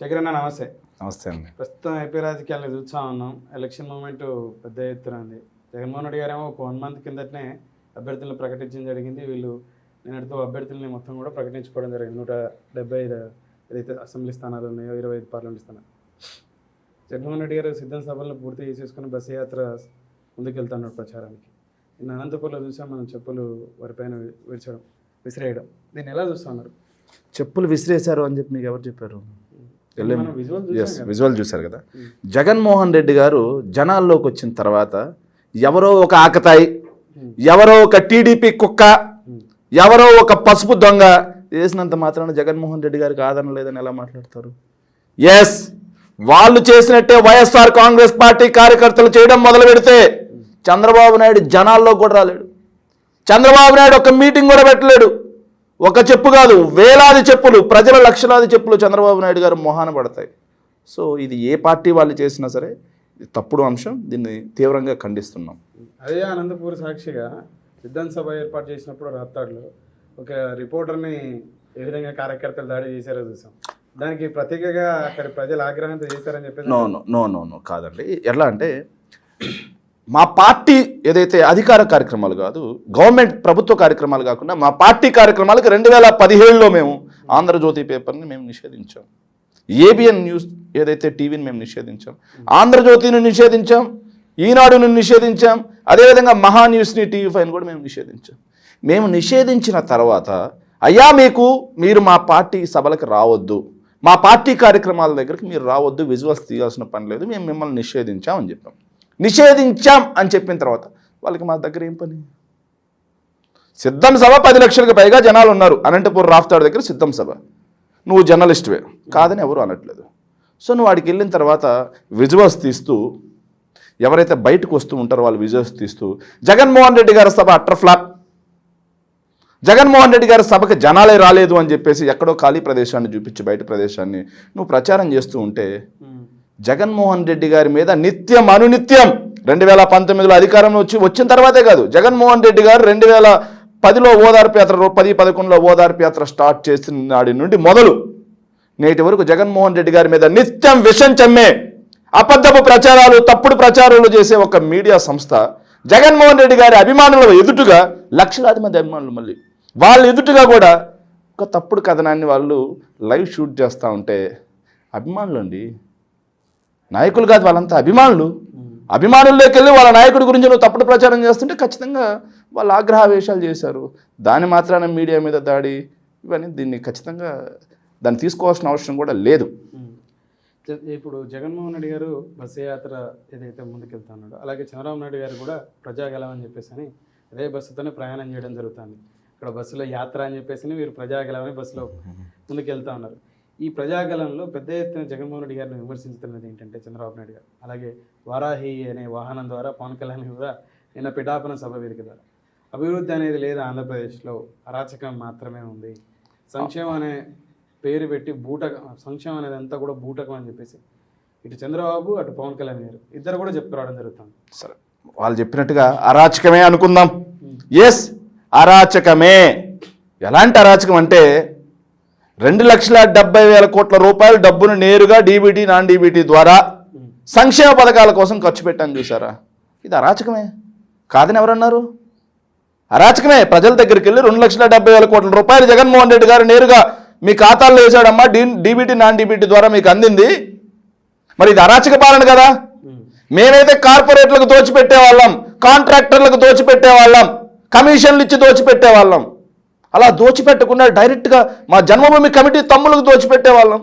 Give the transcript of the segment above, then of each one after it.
శేఖర్ అన్న నమస్తే. నమస్తే అండి. ప్రస్తుతం ఏపీ రాజకీయాలను చూస్తూ ఉన్నాం. ఎలక్షన్ మూమెంట్ పెద్ద ఎత్తున ఉంది. జగన్మోహన్ రెడ్డి గారేమో ఒక 1 month కిందటనే అభ్యర్థులను ప్రకటించడం జరిగింది. వీళ్ళు నిన్నటితో అభ్యర్థులని మొత్తం కూడా ప్రకటించుకోవడం జరిగింది. 175 ఏదైతే అసెంబ్లీ స్థానాలు ఉన్నాయో 25 పార్లమెంట్ స్థానాలు. జగన్మోహన్ రెడ్డి గారు సిద్ధం సభలను పూర్తి చేసేసుకుని బస్సు యాత్ర ముందుకెళ్తున్నాడు ప్రచారానికి. నిన్న అనంతపూర్లో చూసాం మనం, చెప్పులు వారిపైన విసిరేయడం. దీన్ని ఎలా చూస్తూ ఉన్నారు? చెప్పులు విసిరేశారు అని చెప్పి మీకు ఎవరు చెప్పారు? విజువల్ చూశారు కదా. జగన్మోహన్ రెడ్డి గారు జనాల్లోకి వచ్చిన తర్వాత ఎవరో ఒక ఆకతాయి, ఎవరో ఒక టీడీపీ కుక్క, ఎవరో ఒక పసుపు దొంగ చేసినంత మాత్రాన జగన్మోహన్ రెడ్డి గారికి ఆదరణ లేదని ఎలా మాట్లాడతారు? ఎస్, వాళ్ళు చేసినట్టే వైఎస్ఆర్ కాంగ్రెస్ పార్టీ కార్యకర్తలు చేయడం మొదలు పెడితే చంద్రబాబు నాయుడు జనాల్లో కూడా రాలేడు. చంద్రబాబు నాయుడు ఒక మీటింగ్ కూడా పెట్టలేడు. ఒక చెప్పు కాదు, వేలాది చెప్పులు, ప్రజల లక్షలాది చెప్పులు చంద్రబాబు నాయుడు గారు మొహాన పడతాయి. సో ఇది ఏ పార్టీ వాళ్ళు చేసినా సరే తప్పుడు అంశం. దీన్ని తీవ్రంగా ఖండిస్తున్నాం. అదే అనంతపూర్ సాక్షిగా సిద్ధం సభ ఏర్పాటు చేసినప్పుడు రాప్తాడులో ఒక రిపోర్టర్ని ఏ విధంగా కార్యకర్తలు దాడి చేశారో చూసాం. దానికి ప్రత్యేకంగా అక్కడ ప్రజలు ఆగ్రహంతో చేశారని చెప్పేసి. నో కాదండి. ఎట్లా అంటే, మా పార్టీ ఏదైతే అధికార కార్యక్రమాలు కాదు, గవర్నమెంట్ ప్రభుత్వ కార్యక్రమాలు కాకుండా మా పార్టీ కార్యక్రమాలకు 2017లో మేము ఆంధ్రజ్యోతి పేపర్ని మేము నిషేధించాం. ఏబిఎన్ న్యూస్ ఏదైతే టీవీని మేము నిషేధించాం, ఆంధ్రజ్యోతిని నిషేధించాం, ఈనాడుని నిషేధించాం, అదేవిధంగా మహా న్యూస్ని, TV5 కూడా మేము నిషేధించాం. మేము నిషేధించిన తర్వాత అయ్యా మీరు మా పార్టీ సభలకు రావద్దు, మా పార్టీ కార్యక్రమాల దగ్గరికి మీరు రావద్దు, విజువల్స్ తీయాల్సిన పని లేదు, మేము మిమ్మల్ని నిషేధించాం అని చెప్పాం. నిషేధించాం అని చెప్పిన తర్వాత వాళ్ళకి మా దగ్గర ఏం పని? సిద్ధం సభ 10 లక్షలకు పైగా జనాలు ఉన్నారు అనంతపూర్ రాఫ్తాడు దగ్గర సిద్ధం సభ. నువ్వు జర్నలిస్ట్వే కాదని ఎవరు అనట్లేదు. సో నువ్వు వాడికి వెళ్ళిన తర్వాత విజువల్స్ తీస్తూ, ఎవరైతే బయటకు వస్తూ ఉంటారో వాళ్ళు విజువల్స్ తీస్తూ, జగన్మోహన్ రెడ్డి గారి సభ అట్టర్ ఫ్లాప్, జగన్మోహన్ రెడ్డి గారి సభకు జనాలే రాలేదు అని చెప్పేసి ఎక్కడో ఖాళీ ప్రదేశాన్ని చూపించి బయట ప్రదేశాన్ని నువ్వు ప్రచారం చేస్తూ ఉంటే జగన్మోహన్ రెడ్డి గారి మీద నిత్యం అనునిత్యం 2019లో అధికారంలో వచ్చిన తర్వాతే కాదు, జగన్మోహన్ రెడ్డి గారు 2010లో ఓదార్పు యాత్ర, 10-11లో ఓదార్పు యాత్ర స్టార్ట్ చేసిన నాటి నుండి మొదలు నేటి వరకు జగన్మోహన్ రెడ్డి గారి మీద నిత్యం విషం చెమ్మే అబద్ధపు ప్రచారాలు, తప్పుడు ప్రచారాలు చేసే ఒక మీడియా సంస్థ జగన్మోహన్ రెడ్డి గారి అభిమానుల ఎదుటుగా లక్షలాది మంది అభిమానులు మళ్ళీ వాళ్ళ ఎదుటుగా కూడా ఒక తప్పుడు కథనాన్ని వాళ్ళు లైవ్ షూట్ చేస్తూ ఉంటే అభిమానులు అండి, నాయకులు కాదు, వాళ్ళంతా అభిమానులు. అభిమానుల్లోకి వెళ్ళి వాళ్ళ నాయకుడి గురించి నువ్వు తప్పుడు ప్రచారం చేస్తుంటే ఖచ్చితంగా వాళ్ళు ఆగ్రహావేశాలు చేశారు. దాని మాత్రాన మీడియా మీద దాడి, ఇవన్నీ దీన్ని ఖచ్చితంగా దాన్ని తీసుకోవాల్సిన అవసరం కూడా లేదు. ఇప్పుడు జగన్మోహన్ రెడ్డి గారు బస్సు యాత్ర ఏదైతే ముందుకెళ్తున్నాడో, అలాగే చంద్రబాబు నాయుడు గారు కూడా ప్రజాగలం అని చెప్పేసి అని అదే బస్సుతోనే ప్రయాణం చేయడం జరుగుతుంది. ఇక్కడ బస్సులో యాత్ర అని చెప్పేసి వీరు ప్రజాగలం అని బస్సులో ముందుకెళ్తా ఉన్నారు. ఈ ప్రజాగలంలో పెద్ద ఎత్తున జగన్మోహన్ రెడ్డి గారిని విమర్శించుతున్నది ఏంటంటే చంద్రబాబు నాయుడు గారు, అలాగే వారాహి అనే వాహనం ద్వారా పవన్ కళ్యాణ్ కూడా నిన్న పిఠాపురం సభ వేదిక ద్వారా అభివృద్ధి అనేది లేదు ఆంధ్రప్రదేశ్లో, అరాచకం మాత్రమే ఉంది, సంక్షేమం అనే పేరు పెట్టి సంక్షేమం అనేది అంతా కూడా బూటకం అని చెప్పేసి ఇటు చంద్రబాబు అటు పవన్ కళ్యాణ్ గారు ఇద్దరు కూడా చెప్పుకురావడం జరుగుతుంది. సరే, వాళ్ళు చెప్పినట్టుగా అరాచకమే అనుకుందాం. ఎస్, అరాచకమే. ఎలాంటి అరాచకం అంటే 2,70,000 కోట్ల రూపాయల డబ్బును నేరుగా డీబీటీ, నాన్ డీబీటీ ద్వారా సంక్షేమ పథకాల కోసం ఖర్చు పెట్టాను చూసారా? ఇది అరాచకమే కాదని ఎవరన్నారు? అరాచకమే. ప్రజల దగ్గరికి వెళ్ళి 2,70,000 కోట్ల రూపాయలు జగన్మోహన్ రెడ్డి గారు నేరుగా మీ ఖాతాల్లో వేశాడమ్మా, డీబీటీ, నాన్ డీబీటీ ద్వారా మీకు అందింది. మరి ఇది అరాచక పాలన కదా? మేమైతే కార్పొరేట్లకు దోచిపెట్టేవాళ్ళం, కాంట్రాక్టర్లకు దోచిపెట్టేవాళ్ళం, కమిషన్లు ఇచ్చి దోచిపెట్టేవాళ్ళం. అలా దోచిపెట్టకుండా డైరెక్ట్గా మా జన్మభూమి కమిటీ తమ్ములకు దోచిపెట్టేవాళ్ళం.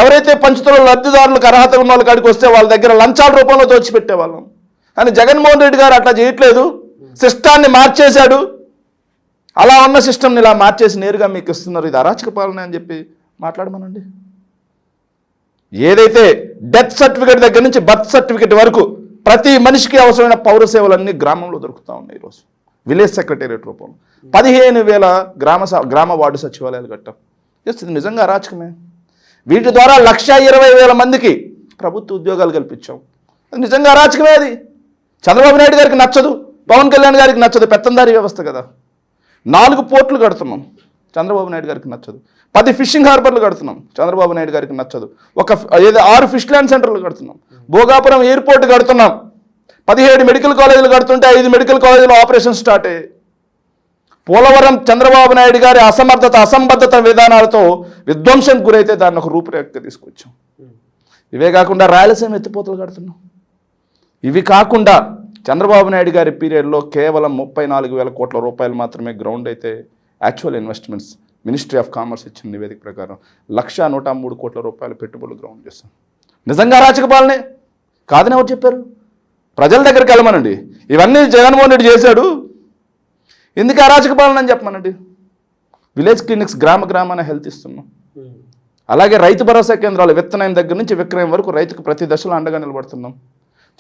ఎవరైతే పంచుతున్న లబ్ధిదారులకు అర్హత ఉన్న వాళ్ళ కాడికి వస్తే వాళ్ళ దగ్గర లంచాల రూపంలో దోచిపెట్టేవాళ్ళం. కానీ జగన్మోహన్ రెడ్డి గారు అట్లా చేయట్లేదు, సిస్టాన్ని మార్చేశాడు. అలా ఉన్న సిస్టమ్ని ఇలా మార్చేసి నేరుగా మీకు ఇస్తున్నారు. ఇది అరాచక పాలన అని చెప్పి మాట్లాడమనండి. ఏదైతే డెత్ సర్టిఫికేట్ దగ్గర నుంచి బర్త్ సర్టిఫికేట్ వరకు ప్రతి మనిషికి అవసరమైన పౌర సేవలన్నీ గ్రామంలో దొరుకుతూ ఉన్నాయి. ఈరోజు విలేజ్ సెక్రటేరియట్ రూపంలో 15,000 గ్రామ వార్డు సచివాలయాలు కట్టాం. ఇది నిజంగా అరాచకమే. వీటి ద్వారా 1,20,000 మందికి ప్రభుత్వ ఉద్యోగాలు కల్పించాం. అది నిజంగా అరాచకమే. అది చంద్రబాబు నాయుడు గారికి నచ్చదు, పవన్ కళ్యాణ్ గారికి నచ్చదు. పెత్తందారీ వ్యవస్థ కదా. 4 పోర్టులు కడుతున్నాం. చంద్రబాబు నాయుడు గారికి నచ్చదు. 10 ఫిషింగ్ హార్బర్లు కడుతున్నాం, చంద్రబాబు నాయుడు గారికి నచ్చదు. 6 ఫిష్ ల్యాండ్ సెంటర్లు కడుతున్నాం, భోగాపురం ఎయిర్పోర్ట్ కడుతున్నాం, 17 మెడికల్ కాలేజీలు కడుతుంటే 5 మెడికల్ కాలేజీలో ఆపరేషన్ స్టార్ట్ అయ్యాయి. పోలవరం చంద్రబాబు నాయుడు గారి అసంబద్ధత విధానాలతో విధ్వంసం గురైతే దాన్ని ఒక రూపురేఖ తీసుకొచ్చాం. ఇవే కాకుండా రాయలసీమ ఎత్తిపోతలు కడుతున్నాం. ఇవి కాకుండా చంద్రబాబు నాయుడు గారి పీరియడ్లో కేవలం 34,000 కోట్ల రూపాయలు మాత్రమే గ్రౌండ్ అయితే actual investments ministry of commerce ఇచ్చిన నివేదిక ప్రకారం 1,103 కోట్ల రూపాయల పెట్టుబడులు గ్రౌండ్ చేస్తాం. నిజంగా అరాచక పాలనే కాదని ఎవరు చెప్పారు? ప్రజల దగ్గరికి వెళ్ళమనండి. ఇవన్నీ జగన్మోహన్ రెడ్డి చేశాడు, ఎందుకు అరాచక పాలన అని చెప్పమనండి. విలేజ్ క్లినిక్స్ గ్రామాన హెల్త్ ఇస్తున్నాం. అలాగే రైతు భరోసా కేంద్రాలు విత్తనం దగ్గర నుంచి విక్రయం వరకు రైతుకు ప్రతి దశలో అండగా నిలబడుతున్నాం.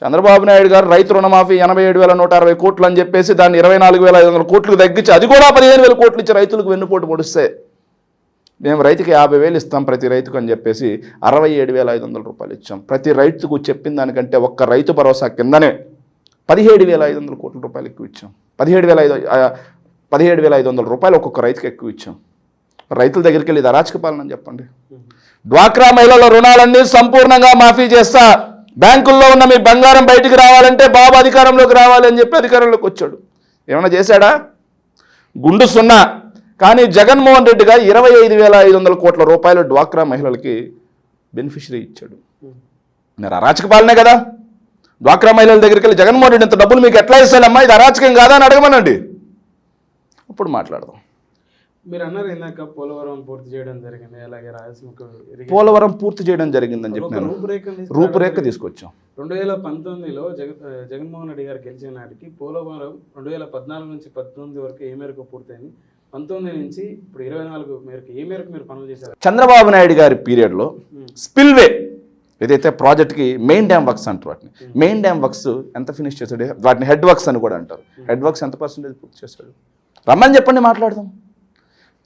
చంద్రబాబు నాయుడు గారు రైతు రుణమాఫీ 87,160 కోట్లు అని చెప్పేసి దాన్ని 24,500 కోట్లకు తగ్గించి అది కూడా 15,000 కోట్లు ఇచ్చి రైతులకు వెన్నుపోటు పొడిస్తే మేము రైతుకి 50,000 ఇస్తాం ప్రతి రైతుకు అని చెప్పేసి 67,500 రూపాయలు ఇచ్చాం. ప్రతి రైతుకు చెప్పిన దానికంటే ఒక్క రైతు భరోసా కిందనే 17,500 కోట్ల రూపాయలు ఎక్కువ ఇచ్చాం. 17,500 రూపాయలు ఒక్కొక్క రైతుకి ఎక్కువ ఇచ్చాం. రైతుల దగ్గరికి వెళ్ళి ఇది అరాచక పాలన అని చెప్పండి. డ్వాక్రా మహిళల రుణాలన్నీ సంపూర్ణంగా మాఫీ చేస్తా, బ్యాంకుల్లో ఉన్న మీ బంగారం బయటికి రావాలంటే బాబు అధికారంలోకి రావాలి అని చెప్పి అధికారంలోకి వచ్చాడు. ఏమైనా చేశాడా? గుండు సున్నా. కానీ జగన్మోహన్ రెడ్డి గారు 25,500 కోట్ల రూపాయలు డ్వాక్రా మహిళలకి బెనిఫిషరీ ఇచ్చాడు. మరి అరాచక పాలనే కదా. డ్వాక్రా మహిళల దగ్గరికి వెళ్ళి జగన్మోహన్ రెడ్డి ఇంత డబ్బులు మీకు ఎట్లా ఇస్తాడమ్మా, ఇది అరాచకం కాదా అని అడగమనండి, అప్పుడు మాట్లాడదాం. మీరు అన్నారు ఇందాక పోలవరం పూర్తి చేయడం జరిగింది, అలాగే రాయలసీమకు పోలవరం పూర్తి చేయడం జరిగిందని చెప్పి నేను రూపురేఖ తీసుకొచ్చాం. 2019లో జగన్మోహన్ రెడ్డి గారు గెలిచిన నాటికి పోలవరం 2014 నుంచి 19 వరకు ఏ మేరకు పూర్తయింది, 19 నుంచి ఇప్పుడు 24 మేరకు ఏ మేరకు మీరు పనులు చేశారు? చంద్రబాబు నాయుడు గారి పీరియడ్లో స్పిల్వే ఏదైతే ప్రాజెక్ట్కి మెయిన్ డ్యామ్ వర్క్స్ అంటారు, వాటిని మెయిన్ డ్యామ్ వర్క్స్ ఎంత ఫినిష్ చేశాడు, వాటిని హెడ్ వర్క్స్ అని కూడా అంటారు. హెడ్ వర్క్స్ ఎంత పర్సెంటేజ్ పూర్తి చేశాడు? రమ్మని చెప్పండి, మాట్లాడదాం.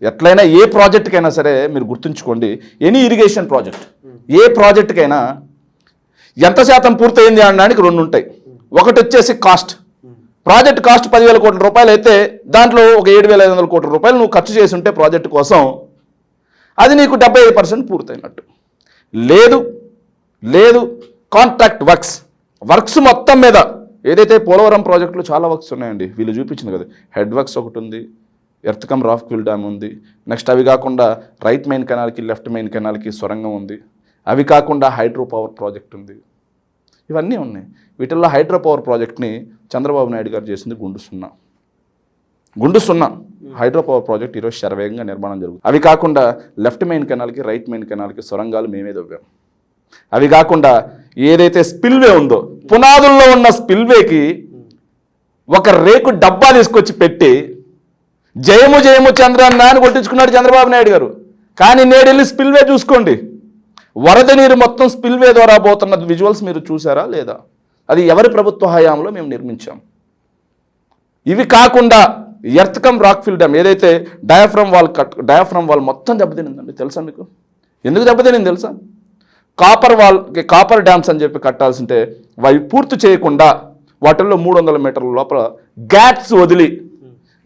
ఎట్లయినా ఏ ప్రాజెక్టుకైనా సరే మీరు గుర్తుంచుకోండి, ఎనీ ఇరిగేషన్ ప్రాజెక్ట్ ఏ ప్రాజెక్టుకైనా ఎంత శాతం పూర్తయింది అనడానికి 2 ఉంటాయి. ఒకటి వచ్చేసి కాస్ట్. ప్రాజెక్ట్ కాస్ట్ 10,000 కోట్ల రూపాయలు అయితే దాంట్లో ఒక 7,500 కోట్ల రూపాయలు నువ్వు ఖర్చు చేసి ఉంటే ప్రాజెక్టు కోసం అది నీకు 75% పూర్తయినట్టు. లేదు కాంట్రాక్ట్ వర్క్స్ మొత్తం మీద ఏదైతే పోలవరం ప్రాజెక్టులో చాలా వర్క్స్ ఉన్నాయండి, వీళ్ళు చూపించింది కదా. హెడ్ వర్క్స్ ఒకటి ఉంది, ఎర్త్ కమ్ రాక్విల్ డ్యామ్ ఉంది, నెక్స్ట్ అవి కాకుండా రైట్ మెయిన్ కెనాల్కి లెఫ్ట్ మెయిన్ కెనాల్కి సొరంగం ఉంది, అవి కాకుండా హైడ్రో పవర్ ప్రాజెక్ట్ ఉంది, ఇవన్నీ ఉన్నాయి. వీటిల్లో హైడ్రో పవర్ ప్రాజెక్ట్ని చంద్రబాబు నాయుడు గారు చేసింది గుండు సున్నా. హైడ్రో పవర్ ప్రాజెక్ట్ ఈరోజు శరవేగంగా నిర్మాణం జరుగుతుంది. అవి కాకుండా లెఫ్ట్ మెయిన్ కెనాల్కి రైట్ మెయిన్ కెనాల్కి సొరంగాలు మేమే దవ్వాం. అవి కాకుండా ఏదైతే స్పిల్వే ఉందో పునాదుల్లో ఉన్న స్పిల్వేకి ఒక రేకు డబ్బా తీసుకొచ్చి పెట్టి జయము చంద్రన్న అని కొట్టించుకున్నాడు చంద్రబాబు నాయుడు గారు. కానీ నేడు వెళ్ళి స్పిల్వే చూసుకోండి, వరద నీరు మొత్తం స్పిల్వే ద్వారా పోతున్న విజువల్స్ మీరు చూసారా లేదా? అది ఎవరి ప్రభుత్వ హయాంలో మేము నిర్మించాం. ఇవి కాకుండా ఎర్త్ కమ్ రాక్ఫిల్ డ్యామ్ ఏదైతే డయాఫ్రమ్ వాల్ మొత్తం దెబ్బతినిందండి. తెలుసా మీకు? ఎందుకు దెబ్బతినింది తెలుసా? కాపర్ డ్యామ్స్ అని చెప్పి కట్టాల్సింటే అవి పూర్తి చేయకుండా వాటిల్లో 300 మీటర్ల లోపల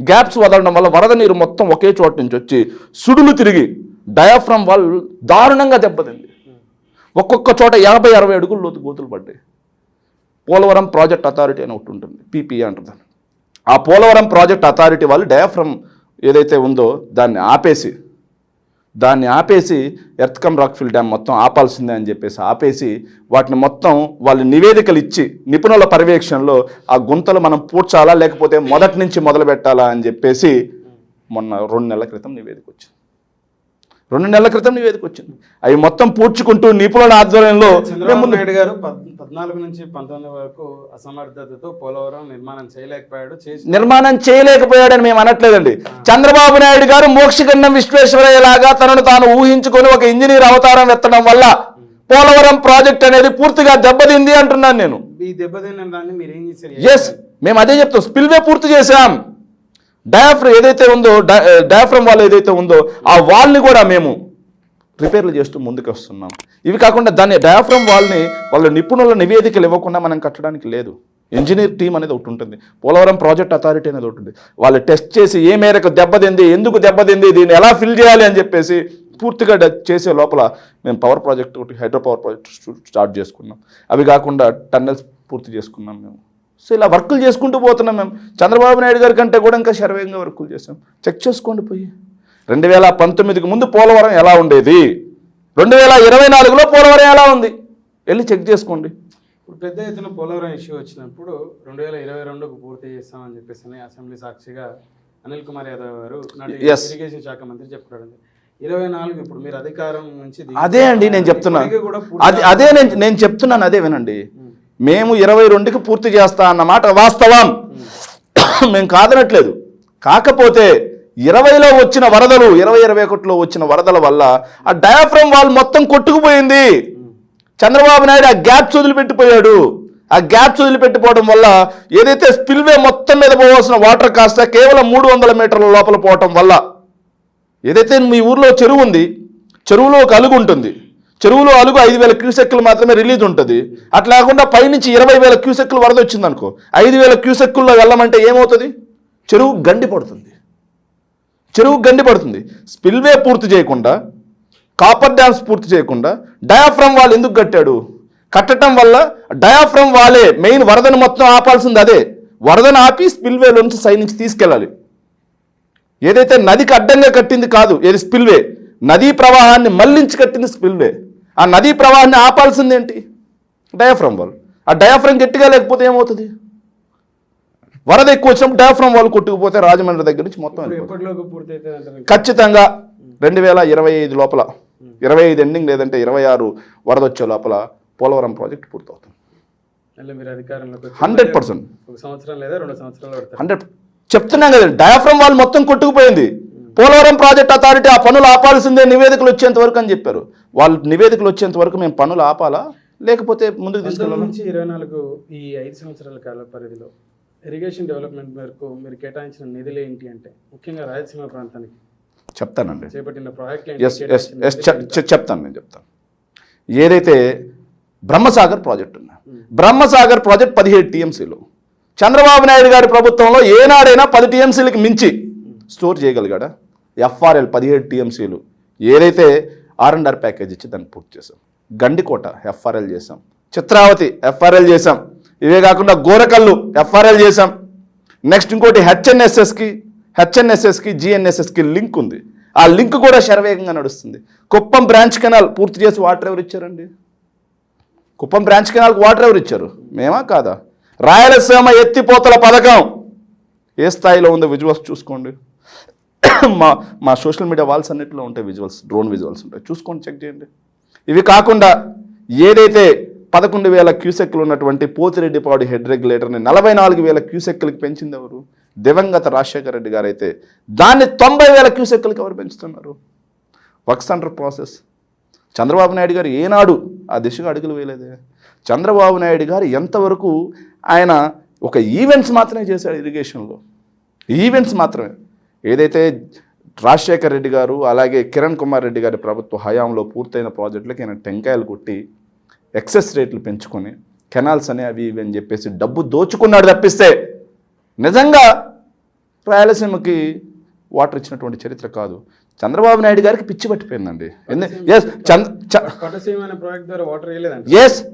గ్యాప్స్ వదలడం వల్ల వరద నీరు మొత్తం ఒకే చోట నుంచి వచ్చి సుడులు తిరిగి డయాఫ్రమ్ వాల్ దారుణంగా దెబ్బతింది. ఒక్కొక్క చోట 50-60 అడుగుల లోతు గోతులు పడ్డాయి. పోలవరం ప్రాజెక్ట్ అథారిటీ అని ఒకటి ఉంటుంది, పీపీఏ అంటుంది. ఆ పోలవరం ప్రాజెక్ట్ అథారిటీ వాళ్ళు డయాఫ్రమ్ ఏదైతే ఉందో దాన్ని ఆపేసి ఎర్త్ కమ్ రాక్ఫిల్ డ్యామ్ మొత్తం ఆపాల్సిందే అని చెప్పేసి ఆపేసి వాటిని మొత్తం వాళ్ళు నివేదికలు ఇచ్చి నిపుణుల పర్యవేక్షణలో ఆ గుంతలు మనం పూడ్చాలా లేకపోతే మొదటి నుంచి మొదలు పెట్టాలా అని చెప్పేసి మొన్న 2 నెలల క్రితం నివేదిక వచ్చింది. అవి మొత్తం పూడ్చుకుంటూ నిపుణుల ఆధ్వర్యంలో చంద్రబాబు నాయుడు గారు 14 నుంచి 19 వరకు అసమర్థతతో పోలవరం నిర్మాణం చేయలేకపోయాడని మేము అనట్లేదండి. చంద్రబాబు నాయుడు గారు మోక్షగండం విశ్వేశ్వరయ్యలాగా తనను తాను ఊహించుకొని ఒక ఇంజనీర్ అవతారం ఎత్తడం వల్ల పోలవరం ప్రాజెక్ట్ అనేది పూర్తిగా దెబ్బతింది అంటున్నాను నేను. ఎస్, మేము అదే చెప్తాం. స్పిల్వే పూర్తి చేశాం. ఏదైతే ఉందో డయాఫ్రమ్ వాల్ ఏదైతే ఉందో ఆ వాల్ని కూడా మేము రిపేర్లు చేస్తూ ముందుకు వస్తున్నాం. ఇవి కాకుండా దాన్ని డయాఫ్రమ్ వాల్ని వాళ్ళ నిపుణుల నివేదికలు ఇవ్వకుండా మనం కట్టడానికి లేదు. ఇంజనీర్ టీం అనేది ఒకటి ఉంటుంది, పోలవరం ప్రాజెక్ట్ అథారిటీ అనేది ఒకటి ఉంటుంది. వాళ్ళు టెస్ట్ చేసి ఏ మేరకు దెబ్బతింది, ఎందుకు దెబ్బతింది, దీన్ని ఎలా ఫిల్ చేయాలి అని చెప్పేసి పూర్తిగా చేసే లోపల మేము పవర్ ప్రాజెక్ట్ ఒకటి హైడ్రో పవర్ ప్రాజెక్ట్ స్టార్ట్ చేసుకున్నాం. అవి కాకుండా టన్నెల్స్ పూర్తి చేసుకున్నాం మేము. సో ఇలా వర్కులు చేసుకుంటూ పోతున్నాం మేము. చంద్రబాబు నాయుడు గారి కంటే కూడా ఇంకా శరవేగంగా వర్కులు చేసాం. చెక్ చేసుకోండి పోయి. 2019కి ముందు పోలవరం ఎలా ఉండేది, 2024లో పోలవరం ఎలా ఉంది, వెళ్ళి చెక్ చేసుకోండి. ఇప్పుడు పెద్ద ఎత్తున పోలవరం ఇష్యూ వచ్చినప్పుడు 2022కు పూర్తి చేస్తామని చెప్పేసి అసెంబ్లీ సాక్షిగా అనిల్ కుమార్ యాదవ్ గారు నాటి ఇరిగేషన్ శాఖ మంత్రి చెప్పుకోవడం. 24 ఇప్పుడు మీరు అధికారం నుంచి అదే అండి నేను చెప్తున్నాను, అదే నేను చెప్తున్నాను, అదే వినండి. మేము 22కి పూర్తి చేస్తా అన్నమాట వాస్తవం, మేము కాదనట్లేదు. కాకపోతే 20లో వచ్చిన వరదలు, 2021లో వచ్చిన వరదల వల్ల ఆ డయాఫ్రమ్ వాల్ మొత్తం కొట్టుకుపోయింది. చంద్రబాబు నాయుడు ఆ గ్యాప్స్ వదిలిపెట్టిపోయాడు. ఆ గ్యాప్స్ వదిలిపెట్టిపోవడం వల్ల ఏదైతే స్పిల్వే మొత్తం మీద పోవాల్సిన వాటర్ కాస్త కేవలం 300 మీటర్ల లోపల పోవటం వల్ల, ఏదైతే మీ ఊర్లో చెరువు ఉంది, చెరువులో ఒక అలుగు ఉంటుంది, చెరువులో అలుగు 5,000 క్యూసెక్కులు మాత్రమే రిలీజ్ ఉంటుంది. అట్లా కాకుండా పైనుంచి 20,000 క్యూసెక్కులు వరద వచ్చిందనుకో, 5,000 క్యూసెక్కుల్లో వెళ్ళమంటే ఏమవుతుంది? చెరువు గండి పడుతుంది, చెరువు గండి పడుతుంది. స్పిల్వే పూర్తి చేయకుండా, కాపర్ డ్యామ్స్ పూర్తి చేయకుండా డయాఫ్రమ్ వాల్ ఎందుకు కట్టాడు? కట్టడం వల్ల డయాఫ్రమ్ వాలే మెయిన్ వరదను మొత్తం ఆపాల్సింది. అదే వరదను ఆపి స్పిల్వేలో నుంచి సైడ్ నుంచి తీసుకెళ్ళాలి. ఏదైతే నదికి అడ్డంగా కట్టింది కాదు, ఏది స్పిల్వే, నదీ ప్రవాహాన్ని మళ్లించి కట్టింది స్పిల్వే. ఆ నదీ ప్రవాహాన్ని ఆపాల్సింది ఏంటి? Diaphragm wall. ఆ డయాఫ్రమ్ గట్టిగా లేకపోతే ఏమవుతుంది? వరద ఎక్కువ వచ్చినప్పుడు డయాఫ్రమ్ వాల్ కొట్టుకుపోతే రాజమండ్రి దగ్గర నుంచి మొత్తం ఖచ్చితంగా 2025 లోపల, 25 ఎండింగ్ లేదంటే 26 వరద వచ్చే లోపల పోలవరం ప్రాజెక్ట్ పూర్తవుతుంది. 100%. 100 చెప్తున్నాం కదా, డయాఫ్రమ్ వాల్ మొత్తం కొట్టుకుపోయింది. పోలవరం ప్రాజెక్ట్ అథారిటీ ఆ పనులు ఆపాల్సిందే నివేదికలు వచ్చేంత వరకు అని చెప్పారు. వాళ్ళు నివేదికలు వచ్చేంత వరకు మేము పనులు ఆపాలా, లేకపోతే ముందుకు తీసుకెళ్ళాలి. 24 ఈ 5 సంవత్సరాల కాల పరిధిలో ఇరిగేషన్ డెవలప్మెంట్ మేరకు మీరు కేటాయించిన నిధులు ఏంటి అంటే, ముఖ్యంగా రాయలసీమ ప్రాంతానికి చెప్తానండి, చేపట్టిన ప్రాజెక్ట్ చెప్తాను. నేను చెప్తాను. ఏదైతే బ్రహ్మసాగర్ ప్రాజెక్ట్ ఉన్నా, బ్రహ్మసాగర్ ప్రాజెక్ట్ 17 టీఎంసీలు చంద్రబాబు నాయుడు గారి ప్రభుత్వంలో ఏనాడైనా 10 టీఎంసీలకి మించి స్టోర్ చేయగలిగాడా? ఎఫ్ఆర్ఎల్ 17 టీఎంసీలు. ఏదైతే R&R ప్యాకేజ్ ఇచ్చి దాన్ని పూర్తి చేసాం. గండికోట ఎఫ్ఆర్ఎల్ చేసాం, చిత్రావతి ఎఫ్ఆర్ఎల్ చేసాం, ఇవే కాకుండా గోరకల్లు ఎఫ్ఆర్ఎల్ చేసాం. నెక్స్ట్ ఇంకోటి హెచ్ఎన్ఎస్ఎస్కి జిఎన్ఎస్ఎస్కి లింక్ ఉంది. ఆ లింక్ కూడా శరవేగంగా నడుస్తుంది. కుప్పం బ్రాంచ్ కెనాల్ పూర్తి చేసి వాటర్ ఎవరు ఇచ్చారండి? కుప్పం బ్రాంచ్ కెనాల్కి వాటర్ ఎవరు ఇచ్చారు? మేమా కాదా? రాయలసీమ ఎత్తిపోతల పథకం ఏ స్థాయిలో ఉందో విజువల్స్ చూసుకోండి. మా సోషల్ మీడియా వాల్స్ అన్నింటిలో ఉంటాయి విజువల్స్, డ్రోన్ విజువల్స్ ఉంటాయి, చూసుకోండి, చెక్ చేయండి. ఇవి కాకుండా ఏదైతే 11,000 క్యూసెక్లు ఉన్నటువంటి పోతిరెడ్డిపాడు హెడ్ రెగ్యులేటర్ని 44,000 క్యూసెక్లకి పెంచింది ఎవరు? దివంగత రాజశేఖర రెడ్డి గారు అయితే దాన్ని 90,000 క్యూసెక్లకి ఎవరు పెంచుతున్నారు? Works under process. Chandrababu Naidu గారు ఏనాడు ఆ దిశగా అడుగులు వేయలేదే. చంద్రబాబు నాయుడు గారు ఎంతవరకు ఆయన ఒక ఈవెంట్స్ మాత్రమే చేశాడు ఇరిగేషన్లో, ఈవెంట్స్ మాత్రమే. ఏదైతే రాజశేఖర రెడ్డి గారు అలాగే కిరణ్ కుమార్ రెడ్డి గారి ప్రభుత్వ హయాంలో పూర్తయిన ప్రాజెక్టులకి ఆయన టెంకాయలు కొట్టి ఎక్సెస్ రేట్లు పెంచుకొని కెనాల్స్ అని అవి ఇవి అని చెప్పేసి డబ్బు దోచుకున్నాడు తప్పిస్తే నిజంగా రాయలసీమకి వాటర్ ఇచ్చినటువంటి చరిత్ర కాదు. చంద్రబాబు నాయుడు గారికి పిచ్చి పట్టిపోయిందండి.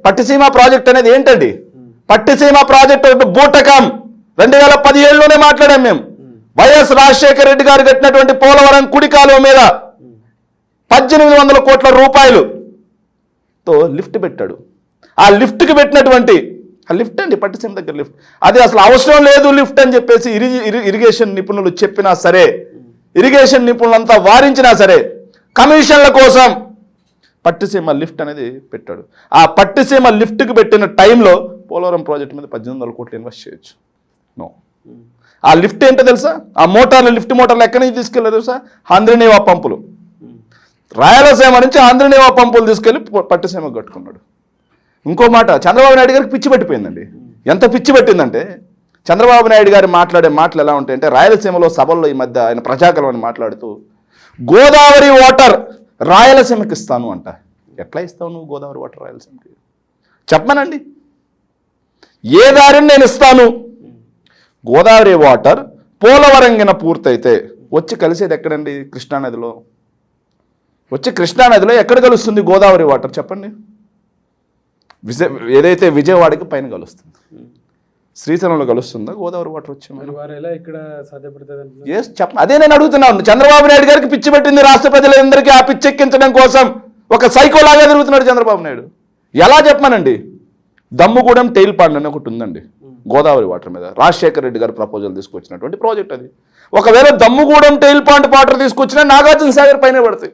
పట్టిసీమ ప్రాజెక్ట్ అనేది ఏంటండి? పట్టిసీమ ప్రాజెక్ట్ ఒకటి బూటకం. 2017లోనే మాట్లాడాం మేము. వైఎస్ రాజశేఖర రెడ్డి గారు కట్టినటువంటి పోలవరం కుడి కాలువ మీద 1800 కోట్ల రూపాయలుతో లిఫ్ట్ పెట్టాడు. ఆ లిఫ్ట్కి పెట్టినటువంటి ఆ లిఫ్ట్ అండి, పట్టిసీమ దగ్గర లిఫ్ట్, అది అసలు అవసరం లేదు లిఫ్ట్ అని చెప్పేసి ఇరిగేషన్ నిపుణులు చెప్పినా సరే, ఇరిగేషన్ నిపుణులంతా వారించినా సరే, కమిషన్ల కోసం పట్టిసీమ లిఫ్ట్ అనేది పెట్టాడు. ఆ పట్టిసీమ లిఫ్ట్కి పెట్టిన టైంలో పోలవరం ప్రాజెక్ట్ మీద 1800 కోట్లు ఇన్వెస్ట్ చేయొచ్చు. నో. ఆ లిఫ్ట్ ఏంటో తెలుసా? ఆ మోటార్లు, లిఫ్ట్ మోటార్లు ఎక్కడి నుంచి తీసుకెళ్ళారు తెలుసా? ఆంధ్రనేవా పంపులు. రాయలసీమ నుంచి ఆంధ్రనేవా పంపులు తీసుకెళ్ళి పట్టిసీమకు కట్టుకున్నాడు. ఇంకో మాట, చంద్రబాబు నాయుడు గారికి పిచ్చి పట్టిపోయిందండి. ఎంత పిచ్చి పట్టిందంటే, చంద్రబాబు నాయుడు గారు మాట్లాడే మాటలు ఎలా ఉంటాయంటే, రాయలసీమలో సభల్లో ఈ మధ్య ఆయన ప్రజాకలం అని మాట్లాడుతూ గోదావరి వాటర్ రాయలసీమకి ఇస్తాను అంట. ఎట్లా ఇస్తావు నువ్వు గోదావరి వాటర్ రాయలసీమకి? చెప్పమనండి. ఏ దారిని నేను ఇస్తాను. గోదావరి వాటర్ పోలవరంగిన పూర్తయితే వచ్చి కలిసేది ఎక్కడండి? కృష్ణానదిలో. వచ్చి కృష్ణానదిలో ఎక్కడ కలుస్తుంది గోదావరి వాటర్ చెప్పండి? ఏదైతే విజయవాడకి పైన కలుస్తుంది, శ్రీశైలంలో కలుస్తుందా గోదావరి వాటర్ వచ్చి? ఇక్కడ సాధ్యపడుతుంది అదే నేను అడుగుతున్నాను. చంద్రబాబు నాయుడు గారికి పిచ్చి పెట్టింది రాష్ట్ర ప్రజలందరికీ. ఆ పిచ్చి ఎక్కించడం కోసం ఒక సైకోలాగా తిరుగుతున్నాడు చంద్రబాబు నాయుడు. ఎలా చెప్పమానండి? దమ్ముగూడెం టెయిల్ పాండ్ అని ఒకటి ఉందండి గోదావరి వాటర్ మీద. రాజశేఖర రెడ్డి గారు ప్రపోజల్ తీసుకొచ్చినటువంటి ప్రాజెక్ట్ అది. ఒకవేళ దమ్ముగూడెం టెయిల్ పాండ్ వాటర్ తీసుకొచ్చినా నాగార్జున సాగర్ పైన పడతాయి.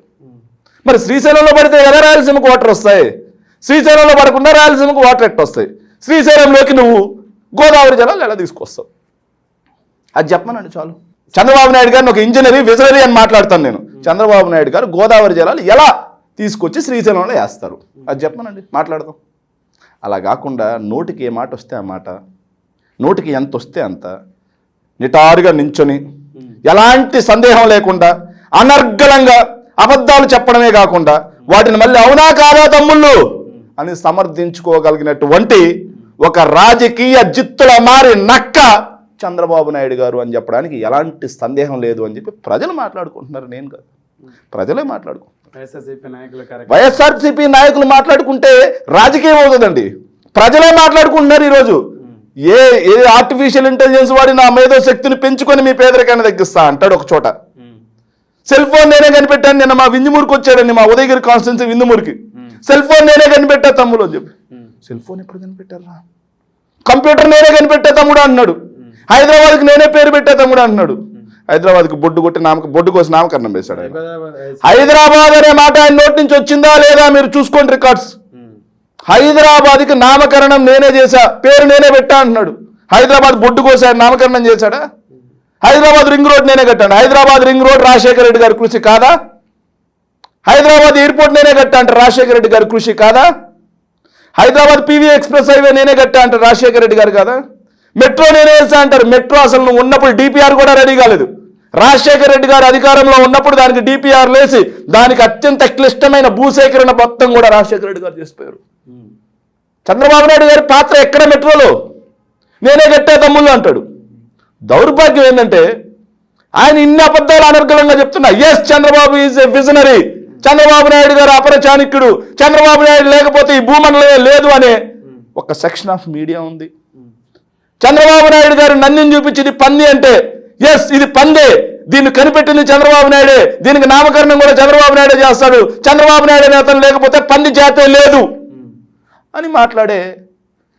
మరి శ్రీశైలంలో పడితే ఎలా రాయలసీమకు వాటర్ వస్తాయి? శ్రీశైలంలో పడకుండా రాయలసీమకు వాటర్ ఎట్ట వస్తాయి? శ్రీశైలంలోకి నువ్వు గోదావరి జలాలు ఎలా తీసుకొస్తావు? అది చెప్పమనండి చాలు. చంద్రబాబు నాయుడు గారిని ఒక ఇంజనీర్ విజనరీ అని మాట్లాడతాను నేను. చంద్రబాబు నాయుడు గారు గోదావరి జలాలు ఎలా తీసుకొచ్చి శ్రీశైలంలో వేస్తారు అది చెప్పమనండి, మాట్లాడదాం. అలా కాకుండా నోటికి ఏ మాట వస్తే ఆ మాట, నోటికి ఎంత వస్తే అంత నిటారుగా నించొని ఎలాంటి సందేహం లేకుండా అనర్గళంగా అబద్ధాలు చెప్పడమే కాకుండా వాటిని మళ్ళీ అవునా కాదా తమ్ముళ్ళు అని సమర్థించుకోగలిగినటువంటి ఒక రాజకీయ జిత్తుల మారి నక్క చంద్రబాబు నాయుడు గారు అని చెప్పడానికి ఎలాంటి సందేహం లేదు అని చెప్పి ప్రజలు మాట్లాడుకుంటున్నారు. నేను కాదు, ప్రజలే మాట్లాడుకుంటున్నారు. వైఎస్ఆర్సీపీ నాయకులు మాట్లాడుకుంటే రాజకీయం అవుతుందండి. ప్రజలే మాట్లాడుకుంటున్నారు ఈరోజు. ఏ ఆర్టిఫిషియల్ ఇంటెలిజెన్స్ వాడి నా మేధో శక్తిని పెంచుకొని మీ పేదరికాన్ని తగ్గిస్తా అంటాడు ఒక చోట. సెల్ ఫోన్ నేనే కనిపెట్టాను. నిన్న మా వింజమూరికి వచ్చాడండి, మా ఉదయగిరి కాన్స్టిట్యున్సీ వింజమూరికి. సెల్ ఫోన్ నేనే కనిపెట్టా తమ్ముడు అని చెప్పి. సెల్ ఫోన్ ఎప్పుడు కనిపెట్టారా? కంప్యూటర్ నేనే కనిపెట్టా తమ్ముడు అంటున్నాడు. హైదరాబాద్కి నేనే పేరు పెట్టా తమ్ముడు అంటున్నాడు. హైదరాబాద్కి బొడ్డు కొట్టి బొడ్డు కోసి నామకరణం వేశాడు. హైదరాబాద్ అనే మాట ఆయన నోటి నుంచి వచ్చిందా లేదా మీరు చూసుకోండి రికార్డ్స్. హైదరాబాద్కి నామకరణం నేనే చేశా, పేరు నేనే పెట్టా అంటున్నాడు. హైదరాబాద్ బొడ్డు కోసాడు, నామకరణం చేశాడా? హైదరాబాద్ రింగ్ రోడ్ నేనే కట్టాను. హైదరాబాద్ రింగ్ రోడ్ రాజశేఖర రెడ్డి గారి కృషి కాదా? హైదరాబాద్ ఎయిర్పోర్ట్ నేనే కట్టా అంటే రాజశేఖర రెడ్డి గారి కృషి కాదా? హైదరాబాద్ పీవీ ఎక్స్ప్రెస్ హైవే నేనే కట్టా అంటే రాజశేఖర రెడ్డి గారు కాదా? మెట్రో నేనే వేసా అంటారు. మెట్రో అసలు నువ్వు ఉన్నప్పుడు డిపిఆర్ కూడా రెడీ కాలేదు. రాజశేఖర రెడ్డి గారు అధికారంలో ఉన్నప్పుడు దానికి డిపిఆర్ లేసి దానికి అత్యంత క్లిష్టమైన భూసేకరణ మొత్తం కూడా రాజశేఖర రెడ్డి గారు చేసిపోయారు. చంద్రబాబు నాయుడు గారి పాత్ర ఎక్కడ? మెట్రోలో నేనే కట్టే తమ్ముళ్ళు అంటాడు. దౌర్భాగ్యం ఏంటంటే ఆయన ఇన్ని అబద్ధాలు అనర్గళంగా చెప్తున్నా. Yes, Chandrababu is a visionary. Chandrababu Naidu గారు అపర చాణక్యుడు. చంద్రబాబు నాయుడు లేకపోతే ఈ భూమండలమే లేదు అనే ఒక సెక్షన్ ఆఫ్ మీడియా ఉంది. చంద్రబాబు నాయుడు గారు నందిని చూపించింది పంది అంటే ఎస్ ఇది పందే, దీన్ని కనిపెట్టింది చంద్రబాబు నాయుడే, దీనికి నామకరణం కూడా చంద్రబాబు నాయుడే చేస్తాడు, చంద్రబాబు నాయుడు నేతలు లేకపోతే పంది జాతే లేదు అని మాట్లాడే